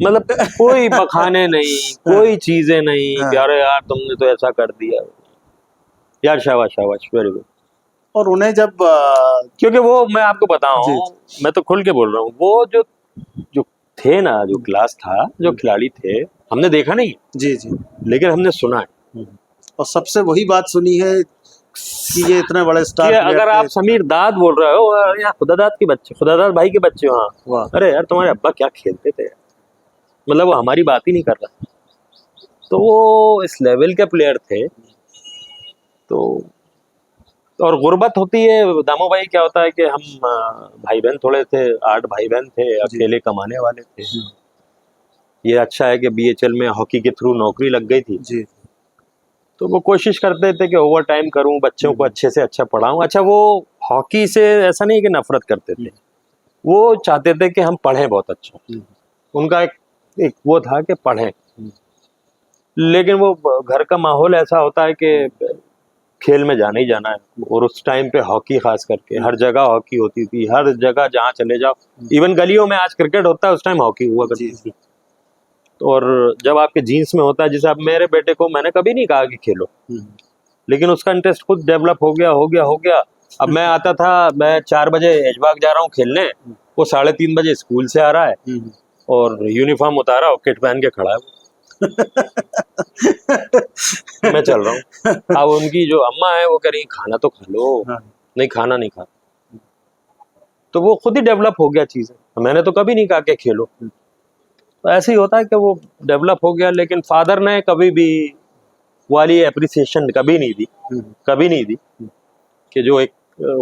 मतलब कोई बखाने नहीं, कोई चीजें नहीं कि अरे यार तुमने तो ऐसा कर दिया, यार शाबाश शाबाश, वेरी गुड। और उन्हें जब क्योंकि वो मैं आपको बताऊं, मैं तो खुल के बोल रहा हूँ, वो जो थे ना, जो क्लास था, जो खिलाड़ी थे, हमने देखा नहीं जी, लेकिन हमने सुना है, और सबसे वही बात सुनी है कि ये इतने बड़े स्टार। अगर आप समीर दाद बोल रहे हो, यहाँ खुदादाद के बच्चे, खुदादाद भाई के बच्चे, हाँ, अरे यार तुम्हारे अब्बा क्या खेलते थे, मतलब वो हमारी बात ही नहीं कर रहा। तो वो इस लेवल के प्लेयर थे। तो और गुर्बत होती है दामो भाई, क्या होता है कि हम भाई बहन थोड़े थे, 8 भाई बहन थे, अकेले कमाने वाले थे। ये अच्छा है कि BHL में हॉकी के थ्रू नौकरी लग गई थी जी, तो वो कोशिश करते थे कि ओवर टाइम करूं, बच्चों को अच्छे से अच्छा पढ़ाऊं। अच्छा, वो हॉकी से ऐसा नहीं कि नफरत करते थे, वो चाहते थे कि हम पढ़ें बहुत अच्छा। उनका एक वो था कि पढ़ें, लेकिन वो घर का माहौल ऐसा होता है कि खेल में जाना ही जाना है। और उस टाइम पे हॉकी खास करके हर जगह हॉकी होती थी, हर जगह जहाँ चले जाओ, इवन गलियों में आज क्रिकेट होता है, उस टाइम हॉकी हुआ करती थी। और जब आपके जीन्स में होता है, जैसे अब मेरे बेटे को मैंने कभी नहीं कहा कि खेलो, लेकिन उसका इंटरेस्ट खुद डेवलप हो गया। अब मैं आता था, मैं 4 बजे ऐशबाग जा रहा हूँ खेलने, वो 3:30 बजे स्कूल से आ रहा है और यूनिफॉर्म उतारा और किट पहन के खड़ा है मैं चल रहा हूँ। अब उनकी जो अम्मा है वो कह रही खाना तो खा लो, नहीं खाना नहीं खा, तो वो खुद ही डेवलप हो गया चीजें। मैंने तो कभी नहीं कहा कि खेलो, तो ऐसे ही होता है कि वो डेवलप हो गया। लेकिन फादर ने कभी भी वाली एप्रिसिएशन कभी नहीं दी कि जो एक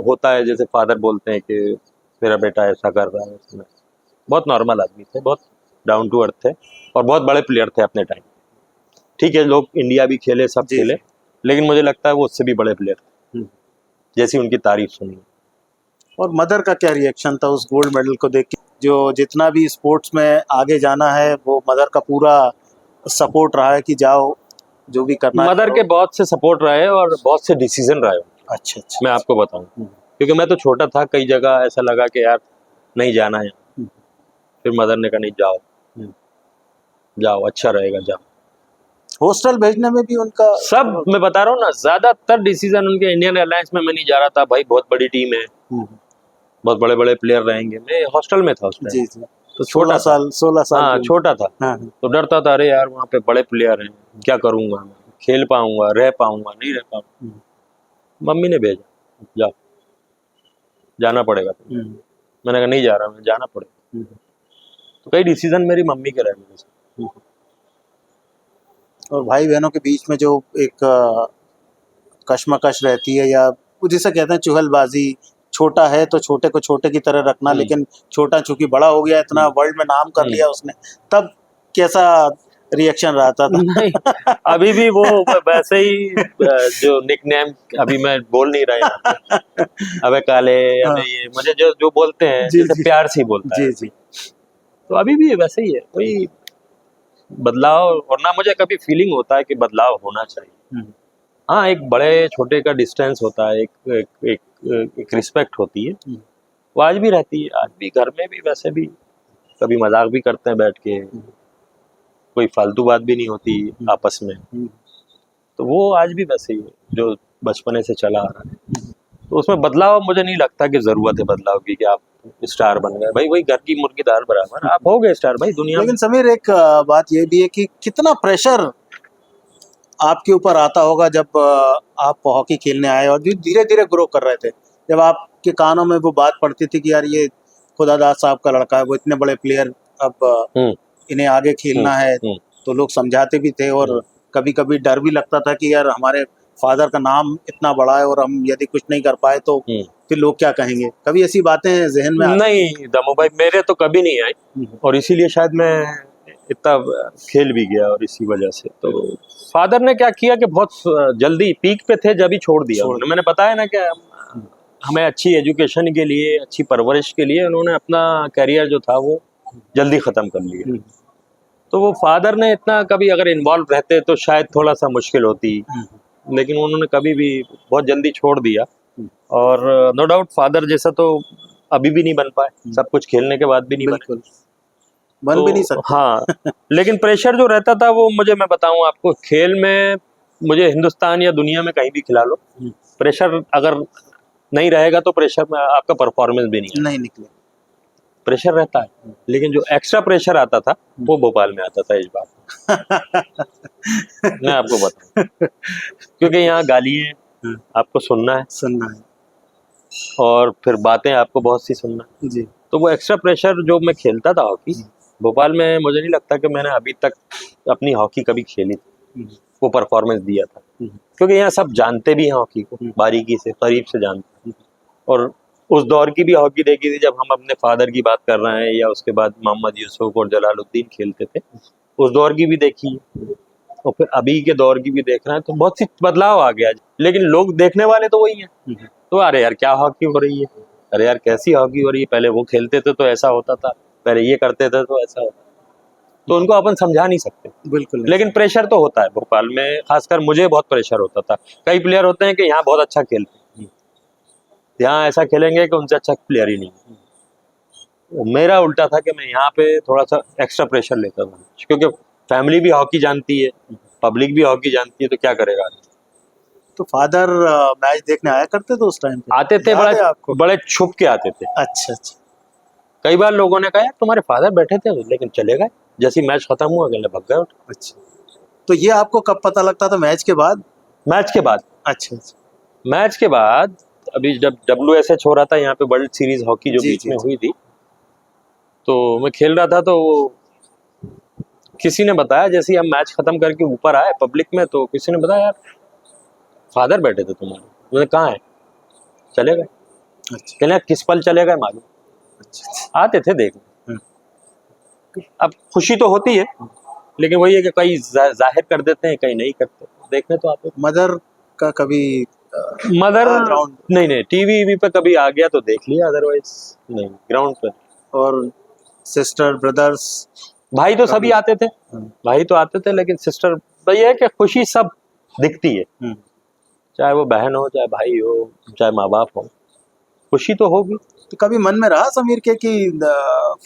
होता है, जैसे फादर बोलते हैं कि मेरा बेटा ऐसा कर रहा है। उसमें बहुत नॉर्मल आदमी थे, बहुत डाउन टू अर्थ थे और बहुत बड़े प्लेयर थे अपने टाइम। ठीक है, लोग इंडिया भी खेले, सब खेले, लेकिन मुझे लगता है वो उससे भी बड़े प्लेयर थे, हम्म। जैसी उनकी तारीफ सुनी। और मदर का क्या रिएक्शन था उस गोल्ड मेडल को देख के? जो जितना भी स्पोर्ट्स में आगे जाना है वो मदर का पूरा सपोर्ट रहा है कि जाओ जो भी करना है मदर करो। के बहुत से सपोर्ट रहे और बहुत से डिसीजन रहे, अच्छा अच्छा। मैं आपको बताऊं, हम्म। क्योंकि मैं तो छोटा था, कई जगह ऐसा लगा कि यार नहीं जाना है, हम्म। फिर मदर ने कहा नहीं जाओ, हम्म। जाओ अच्छा रहेगा जाओ। हॉस्टल भेजने में भी उनका सब मैं बता रहा हूँ ना, ज्यादातर डिसीजन उनके इंडियन एयरलाइंस में मैं नहीं जा रहा था, भाई बहुत बड़ी टीम है, हम्म। बहुत बड़े बड़े प्लेयर रहेंगे, मैं हॉस्टल में था उस टाइम, जी जी। तो छोटा 16 साल हाँ की छोटा था, हाँ हाँ। तो डरता था अरे यार वहाँ पे बड़े प्लेयर हैं, क्या करूंगा मैं, खेल पाऊंगा, रह पाऊंगा, नहीं रह पाऊंगा। हम्म। मम्मी ने भेजा, जाओ जाना पड़ेगा। हम्म। मैंने कहा नहीं जा रहा मैं, जाना पड़ेगा। हम्म। तो कई डिसीजन मेरी मम्मी के रहे मेरे से। और भाई बहनों के बीच में जो एक कशमकश रहती है, या वो जिसे कहते हैं चुगलबाजी, छोटा है तो छोटे को छोटे की तरह रखना, लेकिन छोटा चूंकि बड़ा हो गया, इतना वर्ल्ड में नाम कर लिया उसने, तब कैसा रिएक्शन रहता था? नहीं, अभी भी वो वैसे ही जो निकनेम अभी मैं बोल नहीं रहा हूँ, अबे काले, अबे ये मुझे जो जो बोलते हैं जी, जैसे जी। प्यार से ही बोलता है, जी जी। तो अभी भी वैसे ही है, कोई बदलाव, और ना मुझे कभी फीलिंग होता है कि बदलाव होना चाहिए। हम्म। हाँ, एक बड़े छोटे का डिस्टेंस होता है, एक रिस्पेक्ट होती है, हम्म। वो आज भी रहती है, आज भी घर में भी वैसे भी कभी मजाक भी करते हैं बैठ के, कोई फालतू बात भी नहीं होती आपस में, हम्म। तो वो आज भी वैसे ही है जो बचपने से चला आ रहा है। तो उसमें बदलाव मुझे नहीं लगता कि जरूरत है बदलाव की, कि आप स्टार बन गए, भाई वही घर की मुर्गी दाल बराबर, आप हो गए स्टार भाई दुनिया में। लेकिन समीर एक बात ये भी है कि कितना प्रेशर आपके ऊपर आता होगा जब आप हॉकी खेलने आए और धीरे धीरे ग्रो कर रहे थे, जब आपके कानों में वो बात पड़ती थी कि यार ये खुदादास साहब का लड़का है, वो इतने बड़े प्लेयर, अब इन्हें आगे खेलना है, तो लोग समझाते भी थे, और कभी कभी डर भी लगता था कि यार हमारे फादर का नाम इतना बड़ा है और हम यदि कुछ नहीं कर पाए तो फिर लोग क्या कहेंगे? कभी ऐसी बातें जहन में नहीं दमो भाई, मेरे तो कभी नहीं आई, और इसीलिए शायद मैं इतना खेल भी गया, और इसी वजह से तो फादर ने क्या किया कि बहुत जल्दी पीक पे थे जब ही छोड़ दिया उन्होंने। मैंने बताया ना कि हमें अच्छी एजुकेशन के लिए, अच्छी परवरिश के लिए उन्होंने अपना करियर जो था वो जल्दी ख़त्म कर लिया। तो वो फादर ने इतना कभी अगर इन्वॉल्व रहते तो शायद थोड़ा सा मुश्किल होती, लेकिन उन्होंने कभी भी बहुत जल्दी छोड़ दिया, और नो डाउट फादर जैसा तो अभी भी नहीं बन पाए, सब कुछ खेलने के बाद भी नहीं बने। बिल्कुल बन तो भी नहीं सकते। हाँ, लेकिन प्रेशर जो रहता था वो मुझे, मैं बताऊं आपको, खेल में मुझे हिंदुस्तान या दुनिया में कहीं भी खिला लो, प्रेशर अगर नहीं रहेगा तो प्रेशर में आपका परफॉर्मेंस भी नहीं निकले। प्रेशर रहता है, लेकिन जो एक्स्ट्रा प्रेशर आता था वो भोपाल में आता था इस बात मैं आपको बताऊं, क्योंकि यहाँ गाली है, आपको सुनना है और फिर बातें आपको बहुत सी सुनना है जी। तो वो एक्स्ट्रा प्रेशर जो मैं खेलता था हॉकी भोपाल में, मुझे नहीं लगता कि मैंने अभी तक अपनी हॉकी कभी खेली थी, वो परफॉर्मेंस दिया था, क्योंकि यहाँ सब जानते भी हैं हॉकी को, बारीकी से करीब से जानते हैं, और उस दौर की भी हॉकी देखी थी जब हम अपने फादर की बात कर रहे हैं, या उसके बाद मोहम्मद यूसुफ और जलालुद्दीन खेलते थे, उस दौर की भी देखी है, और फिर अभी के दौर की भी देख रहे हैं, तो बहुत सी बदलाव आ गया, लेकिन लोग देखने वाले तो वही हैं। तो अरे यार क्या हॉकी हो रही है, अरे यार कैसी हॉकी हो रही है, पहले वो खेलते थे तो ऐसा होता था, पहले ये करते थे तो ऐसा होता, तो उनको अपन समझा नहीं सकते। बिल्कुल। लेकिन प्रेशर तो होता है भोपाल में, खासकर मुझे बहुत प्रेशर होता था। कई प्लेयर होते हैं कि यहाँ बहुत अच्छा खेलते हैं, यहाँ ऐसा खेलेंगे कि उनसे अच्छा प्लेयर ही नहीं। मेरा उल्टा था कि मैं यहाँ पे थोड़ा सा एक्स्ट्रा प्रेशर लेता था, क्योंकि फैमिली भी हॉकी जानती है, पब्लिक भी हॉकी जानती है, तो क्या करेगा। तो फादर मैच देखने आया करते थे उस टाइम पे? आते थे, बड़े छुप के आते थे। अच्छा अच्छा। कई बार लोगों ने कहा यार तुम्हारे फादर बैठे थे, लेकिन चले गए, जैसे मैच खत्म हुआ गले भग गए। अच्छा, तो ये आपको कब पता लगता था? मैच के बाद? मैच के बाद। अच्छा अच्छा। मैच के बाद, अभी जब WSH हो रहा था यहाँ पे, वर्ल्ड सीरीज हॉकी जो बीच में हुई थी, तो मैं खेल रहा था, तो किसी ने बताया, जैसे ही हम मैच खत्म करके ऊपर आए पब्लिक में, तो किसी ने बताया यार फादर बैठे थे तुम्हारे। मैंने कहा है, चले गए। अच्छा। कहने किस पल चले गए मालूम। अच्छा। आते थे देखने, अब खुशी तो होती है, लेकिन वही है कि कई जाहिर कर देते हैं, कई नहीं करते, देखने तो आते। मदर का कभी मदर ग्राउंड नहीं, टीवी पे कभी आ गया तो देख लिया, अदरवाइज नहीं, ग्राउंड पे। और सिस्टर ब्रदर्स? भाई तो सभी आते थे, भाई तो आते थे, लेकिन सिस्टर तो ये है कि खुशी सब दिखती है, चाहे वो बहन हो, चाहे भाई हो, चाहे माँ बाप हो, खुशी तो होगी। तो कभी मन में रहा समीर के कि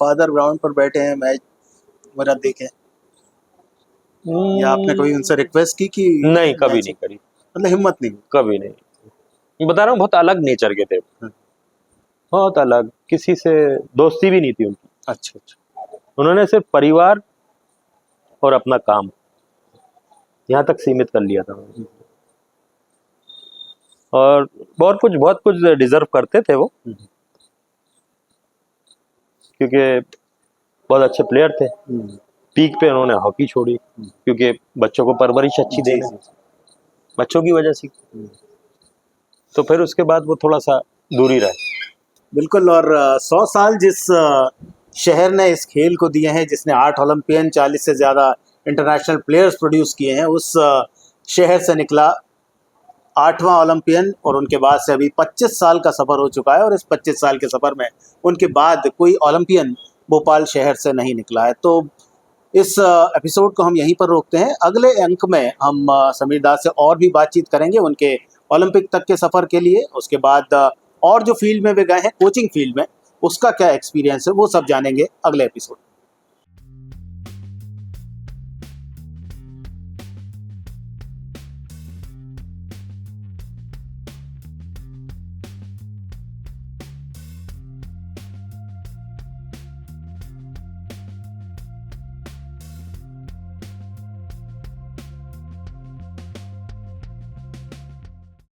फादर ग्राउंड पर बैठे हैं, मैच वगैरह देखें, या आपने कभी उनसे रिक्वेस्ट की कि नहीं, कभी मैच- नहीं करी, मतलब हिम्मत नहीं हुई? कभी नहीं। मैं बता रहा हूँ, बहुत अलग नेचर के थे, बहुत अलग, किसी से दोस्ती भी नहीं थी उनकी। अच्छा अच्छा। उन्होंने सिर्फ परिवार और अपना काम यहाँ तक सीमित कर लिया था, और बहुत कुछ डिजर्व करते थे वो, क्योंकि बहुत अच्छे प्लेयर थे। पीक पे उन्होंने हॉकी छोड़ी, क्योंकि बच्चों को परवरिश अच्छी जी, देना, बच्चों की वजह से, तो फिर उसके बाद वो थोड़ा सा दूरी रहे। बिल्कुल। और 100 साल जिस शहर ने इस खेल को दिए हैं, जिसने 8 ओलंपियन, 40 से ज़्यादा इंटरनेशनल प्लेयर्स प्रोड्यूस किए हैं, उस शहर से निकला 8वां ओलंपियन, और उनके बाद से अभी 25 साल का सफ़र हो चुका है, और इस 25 साल के सफ़र में उनके बाद कोई ओलंपियन भोपाल शहर से नहीं निकला है। तो इस एपिसोड को हम यहीं पर रोकते हैं। अगले अंक में हम समीर दास से और भी बातचीत करेंगे उनके ओलंपिक तक के सफ़र के लिए। उसके बाद और जो फील्ड में वे गए हैं, कोचिंग फील्ड में, उसका क्या एक्सपीरियंस है, वो सब जानेंगे अगले एपिसोड।